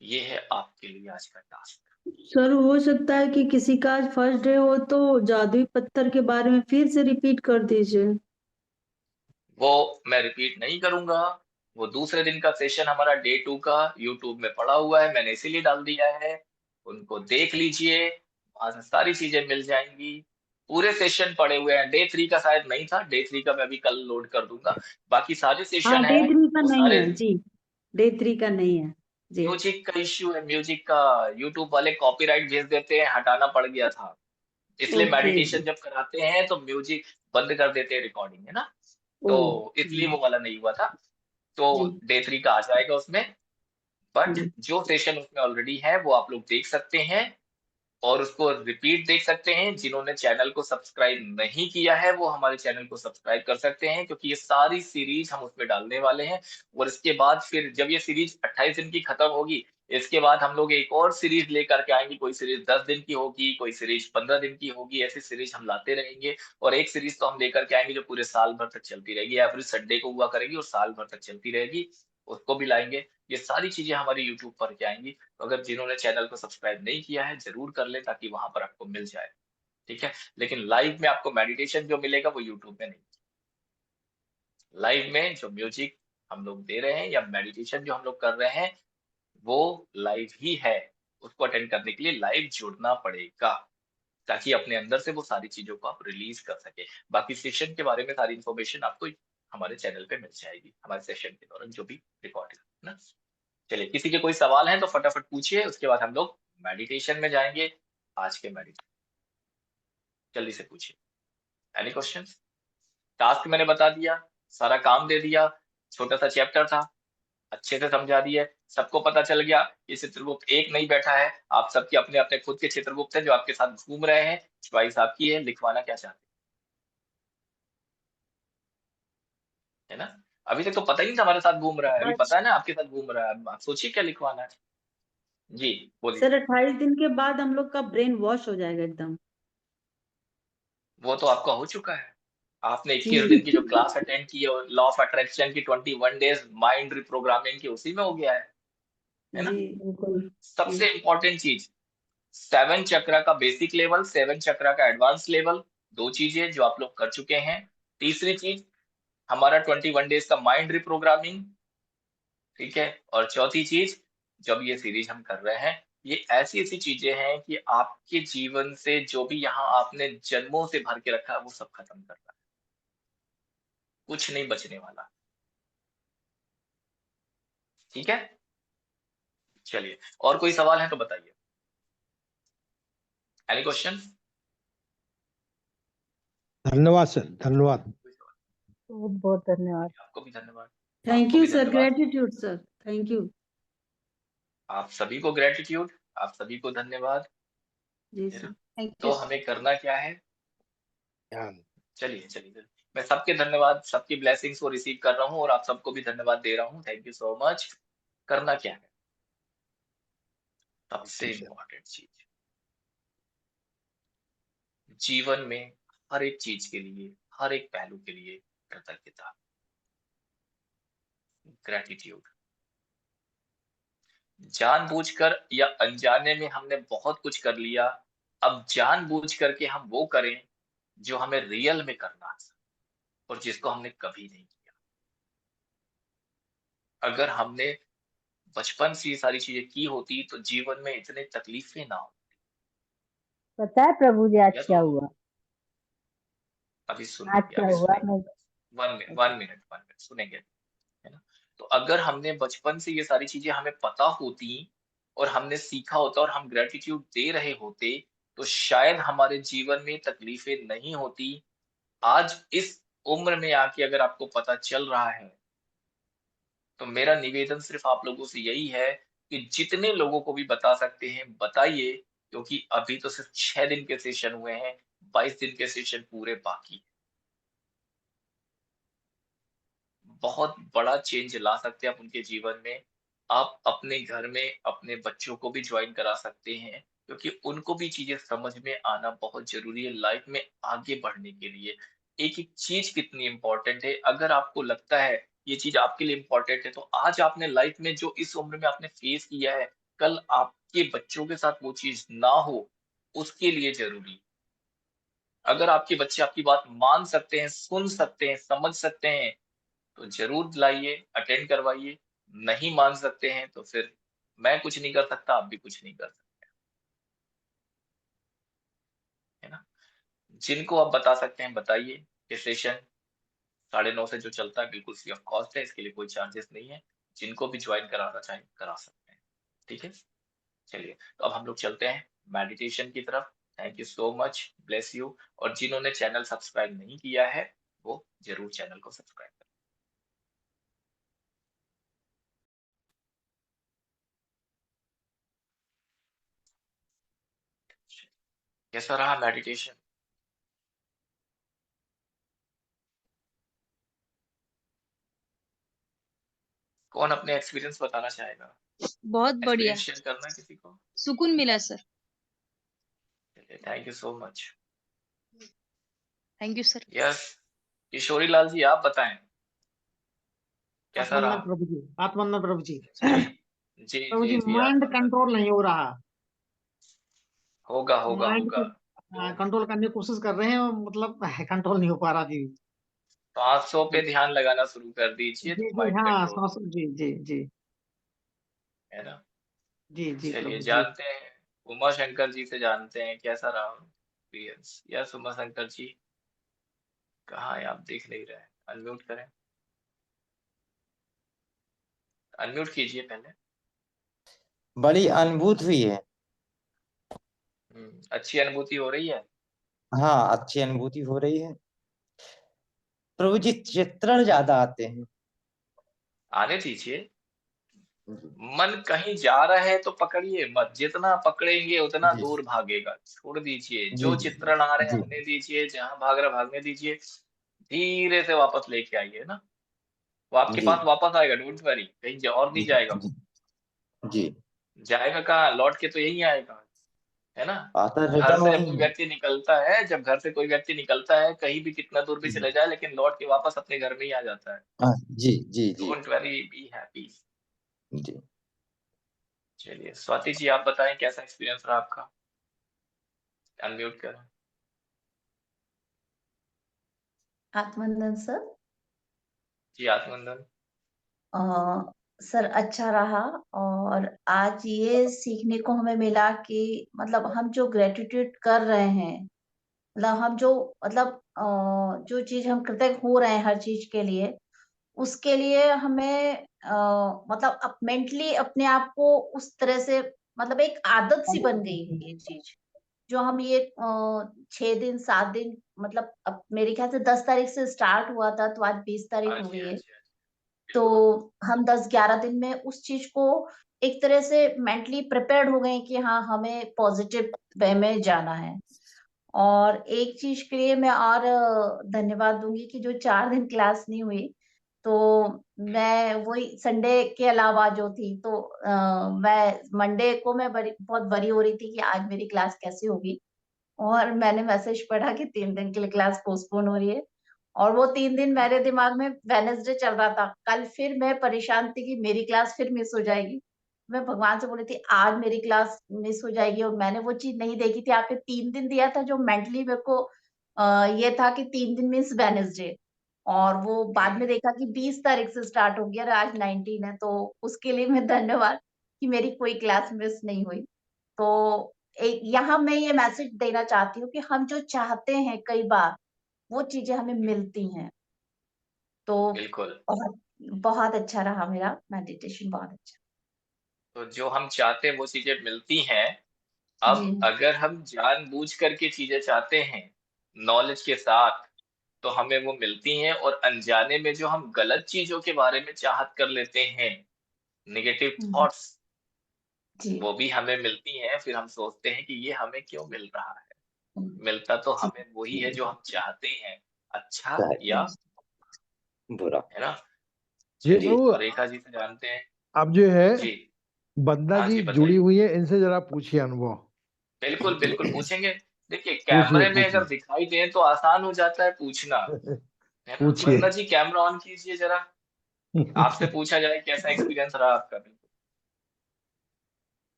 ये है आपके लिए आज का टास्क। सर हो सकता है कि किसी का आज फर्स्ट डे हो तो जादुई पत्थर के बारे में फिर से रिपीट कर दीजिए। वो मैं रिपीट नहीं करूंगा, वो दूसरे दिन का सेशन हमारा डे 2 का यूट्यूब में पड़ा हुआ है, मैंने इसीलिए डाल दिया है। उनको देख लीजिए, वहां से सारी चीजें मिल जाएंगी। पूरे सेशन पड़े हुए हैं। डे 3 का शायद नहीं था, डे 3 का मैं अभी कल लोड कर दूंगा। बाकी सारे हाँ, सेशन डे है 3 का वो नहीं सारे। है जी। डे 3 का नहीं है जी। म्यूजिक का इश्यू है, म्यूजिक का यूट्यूब वाले कॉपीराइट भेज देते हैं, हटाना पड़ गया था। इसलिए ओके मेडिटेशन जी। जब कराते हैं तो म्यूजिक बंद कर देते हैं, रिकॉर्डिंग है ना, ओ तो इसलिए वो वाला नहीं हुआ था। तो जी डे 3 का आ जाएगा उसमें। बट जी। जो सेशन उसमें ऑलरेडी है वो आप लोग देख सकते हैं और उसको रिपीट देख सकते हैं। जिन्होंने चैनल को सब्सक्राइब नहीं किया है वो हमारे चैनल को सब्सक्राइब कर सकते हैं, क्योंकि ये सारी सीरीज हम उसमें डालने वाले हैं। और इसके बाद फिर जब ये सीरीज 28 दिन की खत्म होगी, इसके बाद हम लोग एक और सीरीज लेकर के आएंगे। कोई सीरीज 10 दिन की होगी, कोई सीरीज 15 दिन की होगी, ऐसी सीरीज हम लाते रहेंगे। और एक सीरीज तो हम लेकर के आएंगे जो पूरे साल भर तक चलती रहेगी, एवरी संडे को हुआ करेगी और साल भर तक चलती रहेगी, उसको भी लाएंगे। ये सारी चीजें हमारी यूट्यूब पर के आएंगी। तो अगर जिन्होंने चैनल को सब्सक्राइब नहीं किया है जरूर कर लें, ताकि वहां पर आपको मिल जाए। ठीक है, लेकिन लाइव में आपको मेडिटेशन जो मिलेगा वो यूट्यूब में नहीं। लाइव में जो म्यूजिक हम लोग दे रहे हैं या मेडिटेशन जो हम लोग कर रहे हैं वो लाइव ही है। उसको अटेंड करने के लिए लाइव जुड़ना पड़ेगा, ताकि अपने अंदर से वो सारी चीजों को आप रिलीज कर सके। बाकी सेशन के बारे में सारी इंफॉर्मेशन आपको हमारे चैनल पे मिल जाएगी, हमारे सेशन के दौरान जो भी रिकॉर्डिंग है ना। चलिए, किसी के कोई सवाल है तो फटाफट पूछिए, उसके बाद हम लोग मेडिटेशन में जाएंगे। आज के मेडिटेशन जल्दी से पूछिए। Any questions? टास्क मैंने बता दिया, सारा काम दे दिया, छोटा सा चैप्टर था, अच्छे से समझा दिया, सबको पता चल गया। ये चित्रगुप्त एक नहीं बैठा है, आप सबके अपने अपने खुद के चित्रगुप्त हैं जो आपके साथ घूम रहे हैं। चॉइस आपकी है, लिखवाना क्या चाहते हैं, है ना। अभी तक तो पता ही नहीं था हमारे साथ घूम रहा है, अभी पता अच्छा है ना आपके साथ घूम रहा है। अब आप सोचिए क्या लिखवाना है। जी बोलिए। सर, 28 दिन के बाद हम लोग का ब्रेन वॉश हो जाएगा एकदम। वो तो आपका हो चुका है। आपने जी 21 दिन की जो क्लास अटेंड की है, लॉ ऑफ अट्रैक्शन की 21 डेज माइंड रिप्रोग्रामिंग की, उसी में हो गया है जी ना। बिल्कुल जी। सबसे इंपॉर्टेंट चीज, 7 चक्र का बेसिक लेवल, 7 चक्र का एडवांस लेवल, दो चीजें जो आप लोग कर चुके हैं। तीसरी चीज हमारा 21 डेज का माइंड रिप्रोग्रामिंग, ठीक है। और चौथी चीज, जब ये सीरीज हम कर रहे हैं, ये ऐसी ऐसी चीजें हैं कि आपके जीवन से जो भी यहाँ आपने जन्मों से भर के रखा है वो सब खत्म कर रहा है, कुछ नहीं बचने वाला। ठीक है, चलिए, और कोई सवाल है तो बताइए। Any question? धन्यवाद सर, धन्यवाद। बहुत बहुत धन्यवाद। आपको भी धन्यवाद। थैंक आपको यू भी सर, धन्यवाद। Gratitude sir, thank you. आप सभी को ग्रेटिट्यूड, आप सभी को धन्यवाद, जी है सर, ना। थैंक तो यू। हमें करना क्या है, ध्यान। चलिए चलिए चलिए। मैं सबके धन्यवाद, सबकी ब्लेसिंग्स को रिसीव कर रहा हूँ और आप सबको भी धन्यवाद दे रहा हूँ। Thank you so much. करना क्या है, सबसे ठीक है। इम्पोर्टेंट चीज, जीवन में हर एक चीज के लिए, हर एक पहलू के लिए कृतज्ञता, ग्रेटिट्यूड। जानबूझकर या अनजाने में हमने बहुत कुछ कर लिया, अब जानबूझ करके हम वो करें जो हमें रियल में करना है और जिसको हमने कभी नहीं किया। अगर हमने बचपन से ये सारी चीजें की होती तो जीवन में इतने तकलीफें ना हो। पता है प्रभु जी आज या क्या तो हुआ? अभी आज सुनेंगे, क्या अभी हुआ सुनेंगे। मैं। वन मिनट सुनेंगे, है ना? तो अगर हमने बचपन से ये सारी चीजें हमें पता होती और हमने सीखा होता और हम ग्रेटिट्यूड दे रहे होते, तो शायद हमारे जीवन में तकलीफें नहीं होती। आज इस उम्र में आके अगर आपको पता चल रहा है, तो मेरा निवेदन सिर्फ आप लोगों से यही है कि जितने लोगों को भी बता सकते हैं, बताइए, क्योंकि अभी तो सिर्फ 6 दिन के सेशन हुए हैं, 22 दिन के सेशन पूरे बाकी हैं। बहुत बड़ा चेंज ला सकते हैं आप उनके जीवन में। आप अपने घर में अपने बच्चों को भी जॉइन करा सकते हैं, क्योंकि उनको भी चीज़ें समझ में आना बहुत ज़रूरी है लाइफ में आगे बढ़ने के लिए। एक-एक चीज़ कितनी इम्पोर्टेंट है, अगर आपको लगता है ये चीज़ आपके लिए इम्पोर्टेंट है, तो आज आपने लाइफ में जो इस उम्र में आपने फेस किया है, कल आपके बच्चों के साथ वो चीज़ ना हो, उसके लिए ज़रूरी है। अगर आपके बच्चे आपकी बात मान सकते हैं, सुन सकते हैं, समझ सकते हैं, तो ज़रूर लाइए, अटेंड करवाइए। नहीं मान सकते हैं तो फिर मैं कुछ नहीं कर सकता, आप भी कुछ नहीं कर सकते, है ना? जिनको आप बता सकते हैं बताइए। ये सेशन 9:30 से जो चलता है बिल्कुल फ्री ऑफ कॉस्ट है, इसके लिए कोई चार्जेस नहीं है। जिनको भी जॉइन कराना चाहें, करा सकते हैं। ठीक है? चलिए, तो अब हम लोग चलते हैं मेडिटेशन की तरफ। Thank you so much, bless you. और जिन्होंने चैनल सब्सक्राइब नहीं किया है, वो ज़रूर चैनल को सब्सक्राइब करें। कैसा रहा मेडिटेशन? कौन अपने एक्सपीरियंस बताना चाहेगा? बहुत बढ़िया, एक्सपीरियंस शेयर करना है किसी को? सुकून मिला सर। चलिए, thank you so much. Thank you sir. Yes, Kishori Lal ji आप बताएं, कैसा आत्मन्नत रहा? प्रभु जी, आत्मन्नत प्रभु जी। जी प्रभु जी जी, जी, माइंड आत्मंदन। कंट्रोल नहीं हो रहा। होगा होगा माइंड होगा। को वो कंट्रोल करने की कोशिश कर रहे हैं और मतलब कंट्रोल नहीं हो पा रहा जी। 500 पे जी ध्यान लगाना शुरू कर दीजिए जी तो जी, माइंड हाँ कंट्रोल, सांस, जी जी जी है ना? जी जी चलिए प्रभु जी। जानते हैं, उमा शंकर जी से जानते हैं कैसा रहा एक्सपीरियंस। यस उमा शंकर जी, कहाँ है आप? दिख नहीं रहे, अनम्यूट करें, अनम्यूट कीजिए पहले। बड़ी अनुभूत हुई है। अच्छी अनुभूति हो रही है। हाँ, अच्छी अनुभूति हो रही है। प्रभु जी, चित्रण ज्यादा आते हैं। आने दीजिए। जी मन कहीं जा रहा है तो पकड़िए मत, जितना पकड़ेंगे उतना जी दूर भागेगा। छोड़ दीजिए, जी जो चित्रण आ रहे हैं जी आने दीजिए, जहां भाग रहा भागने दीजिए। धीरे से वापस लेके आइए ना, वो आपके जी पास वापस आएगा, डोंट वरी, कहीं और जी नहीं जाएगा जी वो। जी। जाएगा कहाँ? लौट के तो यही आएगा, है ना? आता घर रिटर्न से जब वही कोई है। व्यक्ति निकलता है, जब घर से कोई व्यक्ति निकलता है, कहीं भी कितना दूर भी जी चले जाए, लेकिन लौट के वापस अपने घर में ही आ जाता है। हाँ, जी जी जी डोंट वरी, बी हैप्पी। जी। चलिए स्वाति जी आप बताएं कैसा एक्सपीरियंस रहा आपका? अनम्यूट करें। आत्मनंदन सर। जी आत्मनंदन। अ, सर अच्छा रहा। और आज ये सीखने को हमें मिला कि मतलब हम जो ग्रेटिट्यूड कर रहे हैं, मतलब हम जो मतलब जो चीज हम कृतज्ञ हो रहे हैं हर चीज के लिए, उसके लिए हमें मतलब अब मेंटली अपने आप को उस तरह से मतलब एक आदत सी बन गई है ये चीज। जो हम ये 6 दिन 7 दिन मतलब अब मेरे ख्याल से 10 तारीख से स्टार्ट हुआ था तो आज 20 तारीख हाँ हो जी, गई हाँ है। जी, हाँ जी। तो बिल्कुल। हम 10-11 दिन में उस चीज को एक तरह से मेंटली प्रिपेयर्ड हो गए कि हाँ हमें पॉजिटिव वे में जाना है। और एक चीज के लिए मैं और धन्यवाद दूंगी कि जो 4 दिन क्लास नहीं हुई, तो मैं वही संडे के अलावा जो थी तो मैं मंडे को मैं बहुत बरी हो रही थी कि आज मेरी क्लास कैसे होगी। और मैंने मैसेज पढ़ा कि 3 दिन के लिए क्लास पोस्टपोन हो रही है। और वो 3 दिन मेरे दिमाग में वेडनेसडे चल रहा था, कल फिर मैं परेशान थी कि मेरी क्लास फिर मिस हो जाएगी। मैं भगवान से बोली थी आज मेरी क्लास मिस हो जाएगी, और मैंने वो चीज नहीं देखी थी। आपने 3 दिन दिया था जो मेंटली मेरे को ये था कि 3 दिन मीन्स वेडनेसडे। और वो बाद में देखा कि 20 तारीख से स्टार्ट हो गया और आज 19 है, तो उसके लिए मैं धन्यवाद कि मेरी कोई क्लास मिस नहीं हुई। तो एक यहाँ मैं ये मैसेज देना चाहती हूँ कि हम जो चाहते हैं कई बार वो चीजें हमें मिलती हैं। तो बिल्कुल। बहुत बहुत अच्छा रहा मेरा मेडिटेशन, बहुत अच्छा। तो जो हम चाहते हैं वो चीजें मिलती हैं। अब जी अगर हम जानबूझ करके चीजें चाहते हैं नॉलेज के साथ, तो हमें वो मिलती हैं, और अनजाने में जो हम गलत चीजों के बारे में चाहत कर लेते हैं, नेगेटिव थॉट्स, जी वो भी हमें मिलती हैं। फिर हम सोचते हैं कि ये हमें क्यों मिल रहा है। हम्म, मिलता तो जी हमें वही है जो हम चाहते हैं, अच्छा या बुरा। है ना। ये चलिए, जी प्रभु तो रेखा जी से जानते हैं। अब जो है जी, बंदा हाँ जी जी, जुड़ी बताइए। हुई है, इनसे जरा पूछिए अनुभव। बिल्कुल बिल्कुल पूछेंगे। देखिए, पूछिए कैमरे में अगर पूछिए। दिखाई दे तो आसान हो जाता है पूछना, है ना। पूछिए। वरना जी कैमरा ऑन कीजिए जरा, आपसे पूछा जाए कैसा एक्सपीरियंस रहा आपका।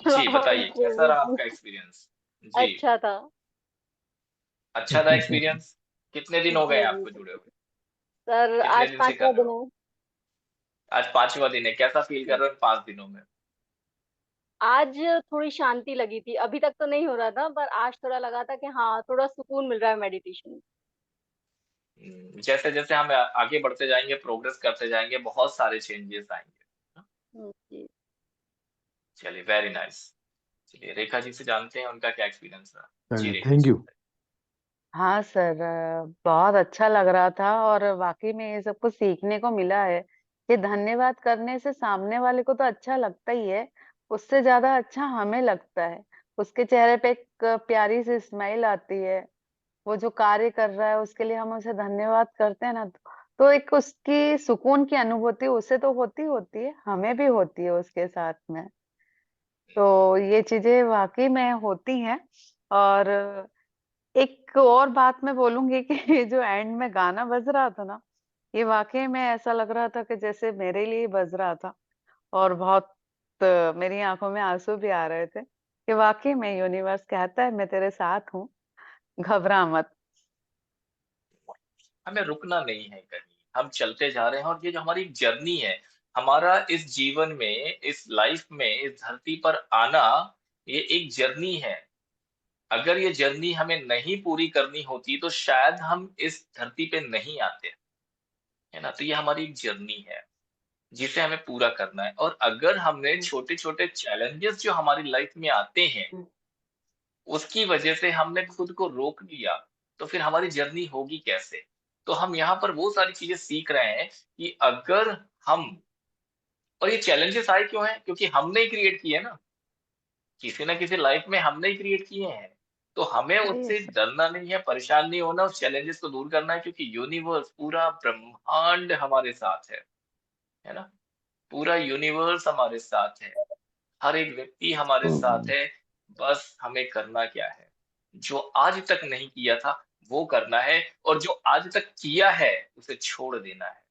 जी बताइए, कैसा रहा आपका एक्सपीरियंस। जी, अच्छा था। अच्छा था एक्सपीरियंस। कितने दिन हो गए जी हैं जी आपको जुड़े हुए, सर, कितने आज दिन से कर 5वां रहे दिन हो। है। आज 5वां दिन है, कैसा फील कर रहे हो इन 5 दिनों में। आज थोड़ी शांति लगी थी, अभी तक तो नहीं हो रहा था, पर आज थोड़ा लगा था कि हाँ, थोड़ा सुकून मिल रहा है मेडिटेशन में। जैसे जैसे हम आगे बढ़ते जाएंगे, प्रोग्रेस करते जाएंगे, बहुत सारे चेंजेस आएंगे। जी। चलिए, वेरी नाइस। चलिए, रेखा जी से जानते हैं उनका क्या एक्सपीरियंस रहा। जी चलिए, रेखा थैंक जी यू। बताइए। हाँ सर, बहुत अच्छा लग रहा था और वाकई में ये सब कुछ सीखने को मिला है कि धन्यवाद करने से सामने वाले को तो अच्छा लगता ही है, उससे ज्यादा अच्छा हमें लगता है। उसके चेहरे पे एक प्यारी सी स्माइल आती है। वो जो कार्य कर रहा है उसके लिए हम उसे धन्यवाद करते हैं ना, तो एक उसकी सुकून की अनुभूति उसे तो होती है, हमें भी होती है उसके साथ में। तो ये चीजें वाकई में होती हैं। और एक और बात मैं बोलूंगी कि ये जो एंड में गाना बज रहा था ना, ये वाकई में ऐसा लग रहा था कि जैसे मेरे लिए बज रहा था। और बहुत मेरी आंखों में आंसू भी आ रहे थे कि वाकई में यूनिवर्स कहता है मैं तेरे साथ हूँ, घबरा मत। हमें रुकना नहीं है कहीं, हम चलते जा रहे हैं, और ये जो हमारी जर्नी है, हमारा इस जीवन में, इस लाइफ में, इस धरती पर आना, ये एक जर्नी है। अगर ये जर्नी हमें नहीं पूरी करनी होती तो शायद हम इस धरती पे नहीं आते, है ना। तो ये हमारी एक जर्नी है जिसे हमें पूरा करना है, और अगर हमने छोटे छोटे चैलेंजेस जो हमारी लाइफ में आते हैं उसकी वजह से हमने खुद को रोक लिया, तो फिर हमारी जर्नी होगी कैसे। तो हम यहाँ पर वो सारी चीजें सीख रहे हैं कि अगर हम, और ये चैलेंजेस आए क्यों हैं, क्योंकि हमने ही क्रिएट किए ना, किसी ना किसी लाइफ में हमने ही क्रिएट किए हैं। तो हमें सही है उससे सर। डरना नहीं है, परेशान नहीं होना, उस चैलेंजेस को दूर करना है, क्योंकि यूनिवर्स, पूरा ब्रह्मांड हमारे साथ है ना। पूरा यूनिवर्स हमारे साथ है, हर एक व्यक्ति हमारे साथ है। बस हमें करना क्या है, जो आज तक नहीं किया था वो करना है, और जो आज तक किया है उसे छोड़ देना है।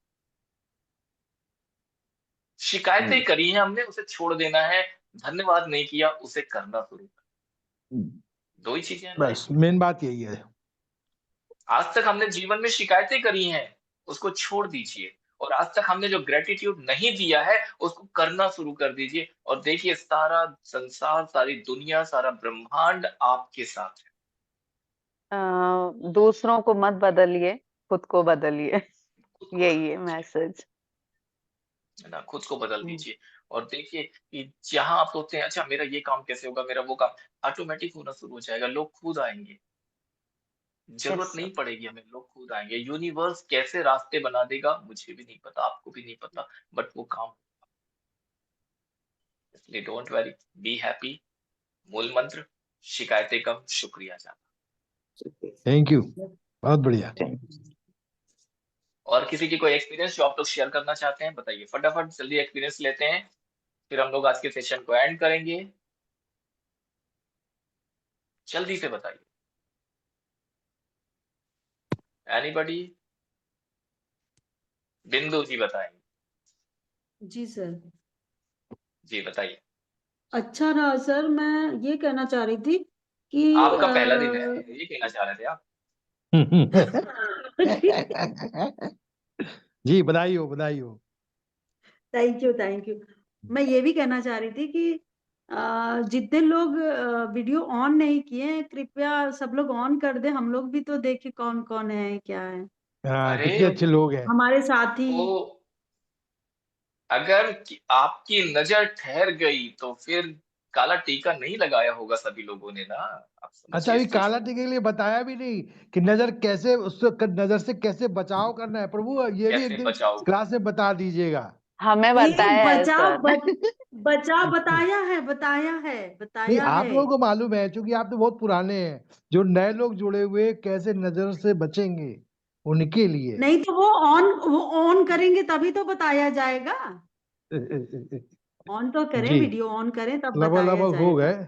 शिकायतें करी हैं हमने, उसे छोड़ देना है। धन्यवाद नहीं किया, उसे करना शुरू कर। दो ही चीजें हैं लाइफ बस में। मेन बात यही है। आज तक हमने जीवन में शिकायतें करी हैं, उसको छोड़ दीजिए। और आज तक हमने जो ग्रेटिट्यूड नहीं दिया है उसको करना शुरू कर दीजिए, और देखिए सारा संसार, सारी दुनिया, सारा ब्रह्मांड आपके साथ है। दूसरों को मत बदलिए, खुद को बदलिए। खुद को यही है बदल दीजिए, मैसेज। है ना। खुद को बदल दीजिए, और देखिए कि जहां आप सोचते हैं अच्छा मेरा ये काम कैसे होगा, मेरा वो काम, ऑटोमेटिक होना शुरू हो जाएगा। लोग खुद आएंगे, यस जरूरत सर। नहीं पड़ेगी हमें, लोग खुद आएंगे। यूनिवर्स कैसे रास्ते बना देगा मुझे भी नहीं पता, आपको भी नहीं पता, बट वो काम। इसलिए डोंट वरी, बी हैप्पी। मूल मंत्र, शिकायतें कम, शुक्रिया ज्यादा। थैंक यू, बहुत बढ़िया। और किसी की कोई एक्सपीरियंस जो आप लोग शेयर करना चाहते हैं बताइए, फटाफट जल्दी एक्सपीरियंस लेते हैं, फिर हम लोग आज के सेशन को एंड करेंगे। जल्दी से बताइए, एनीबॉडी। बिंदु जी बताएंगे। जी सर। जी बताइए। अच्छा रहा सर, मैं ये कहना चाह रही थी कि आपका पहला दिन है, ये कहना चाह रहे थे आप। जी, बधाई हो, बधाई हो। Thank you, thank you. मैं ये भी कहना चाह रही थी कि जितने लोग वीडियो ऑन नहीं किए हैं, कृपया सब लोग ऑन कर दें, हम लोग भी तो देखें कौन कौन है, क्या है हाँ, अरे कितने अच्छे लोग हैं। हमारे साथी। वो अगर आपकी नजर ठहर गई तो फिर काला टीका नहीं लगाया होगा सभी लोगों ने ना। आप अच्छा, समझिए अभी इस चीज काला को। टीके के लिए बताया भी नहीं कि नजर कैसे, उससे नजर से कैसे बचाव करना है। प्रभु, ये भी एक कैसे दिन बचाओ। क्लास में बता दीजिएगा। हमें नहीं, बताया है बचाव सर। बचाव बताया है, बताया है, नहीं, बताया आप है। लोगों को मालूम है, क्योंकि आप तो बहुत पुराने हैं। जो नए लोग जुड़े हुए कैसे नजर से बचेंगे, उनके लिए। नहीं तो वो ऑन करेंगे तभी तो बताया जाएगा। ऑन तो करें, जी, वीडियो ऑन करें तब लगभग बताया लगभग हो जाएगा। गए।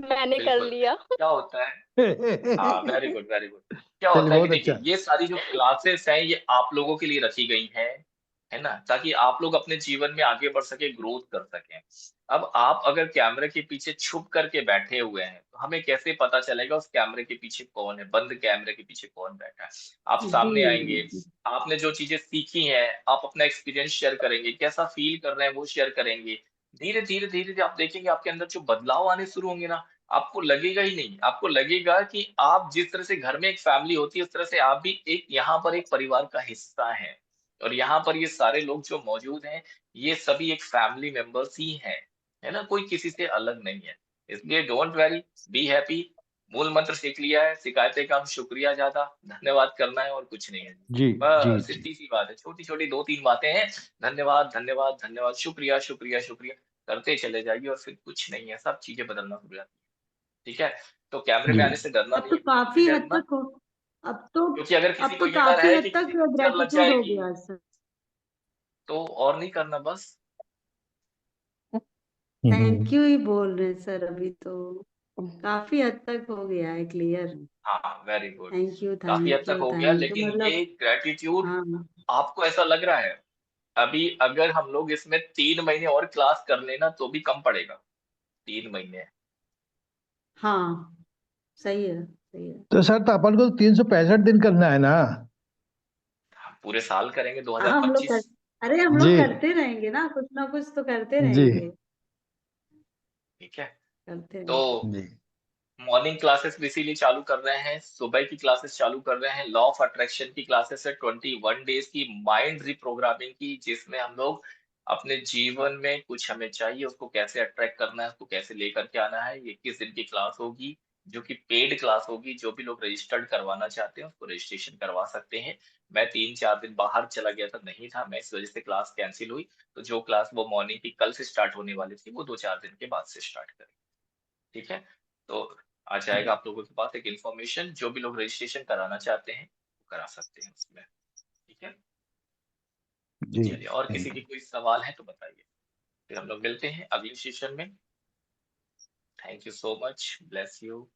मैंने कर बिल्कुल। लिया। क्या होता है, हाँ वेरी गुड वेरी गुड। क्या चलिए, होता है कि बहुत देखिए अच्छा। ये सारी जो क्लासेस हैं ये आप लोगों के लिए रखी गई हैं, है ना, ताकि आप लोग अपने जीवन में आगे बढ़ सके, ग्रोथ कर सकें। अब आप अगर कैमरे के पीछे छुप करके बैठे हुए हैं तो हमें कैसे पता चलेगा उस कैमरे के पीछे कौन है, बंद कैमरे के पीछे कौन बैठा है। आप जी, सामने आएंगे, आपने जो चीजें सीखी हैं, आप अपना एक्सपीरियंस शेयर करेंगे, कैसा फील कर रहे हैं वो शेयर करेंगे। धीरे धीरे धीरे धीरे आप देखेंगे आपके अंदर जो बदलाव आने शुरू होंगे ना, आपको लगेगा ही नहीं, आपको लगेगा कि आप जिस तरह से घर में एक फैमिली होती है उस तरह से आप भी एक यहाँ पर एक परिवार का हिस्सा हैं। और यहाँ पर ये सारे लोग जो मौजूद हैं, ये सभी एक फैमिली मेंबर्स ही हैं, है ना? कोई किसी से अलग नहीं है। इसलिए डोंट वरी, बी हैप्पी। मूल मंत्र सीख लिया है, शिकायतें कम, शुक्रिया ज़्यादा, धन्यवाद करना है और कुछ नहीं है। जी, जी, बस जी, इतनी-सी बात है, छोटी-छोटी 2-3 बातें हैं। धन्यवाद, धन्यवाद, धन्यवाद, शुक्रिया, शुक्रिया, शुक्रिया करते चले जाइए और फिर कुछ नहीं है, सब चीज़ें बदलना शुरू हो जाती हैं। ठीक है? तो कैमरे जी। में आने से डरना अब नहीं तो है, बिल्कुल भी काफी हद डरना, तक हो, अब तो क्योंकि अगर किसी अब को तो ये डर काफी है हद कि तक किसी की नज़र लग ग्रेटिट्यूड हो जाएगी, गया सर। तो और नहीं करना बस। थैंक यू ही बोल रहे हैं सर, अभी तो काफी हद तक हो गया है क्लियर। हाँ, वेरी गुड। काफ़ी हद थैंक तक यू, हो गया, थैंक यू, लेकिन मतलब ये ग्रैटिट्यूड हाँ, आपको ऐसा लग रहा है, अभी अगर हम लोग इसमें 3 महीने और क्लास कर लें ना तो भी कम पड़ेगा, 3 महीने। हाँ, सही है, सही है। तो सर, तो अपन को 365 दिन करना है ना। पूरे साल करेंगे हाँ, हम लोग 2025। अरे हम जी, लोग करते रहेंगे ना कुछ तो करते जी, रहेंगे, ठीक है? करते तो रहेंगे। जी, मॉर्निंग क्लासेस भी इसीलिए चालू कर रहे हैं, सुबह की क्लासेस चालू कर रहे हैं, लॉ ऑफ अट्रैक्शन की क्लासेस है 21 डेज की, माइंड रिप्रोग्रामिंग की, जिसमें हम लोग अपने जीवन में कुछ हमें चाहिए उसको कैसे अट्रैक्ट करना है, उसको कैसे लेकर के आना है। ये 21 दिन की क्लास होगी, जो कि पेड क्लास होगी। जो भी लोग रजिस्टर्ड करवाना चाहते हैं उसको रजिस्ट्रेशन करवा सकते हैं। मैं 3-4 दिन बाहर चला गया था, नहीं था मैं, इस वजह से क्लास कैंसिल हुई। तो जो क्लास वो मॉर्निंग की कल से स्टार्ट होने वाली थी वो 2-4 दिन के बाद से स्टार्ट करें। ठीक है? तो आ जाएगा आप लोगों के पास एक इन्फॉर्मेशन, जो भी लोग रजिस्ट्रेशन कराना चाहते हैं, वो करा सकते हैं उसमें। ठीक है? जी। चलिए, और किसी थैंक की यू। कोई सवाल है तो बताइए। फिर हम लोग मिलते हैं अगले सेशन में। Thank you so much, bless you.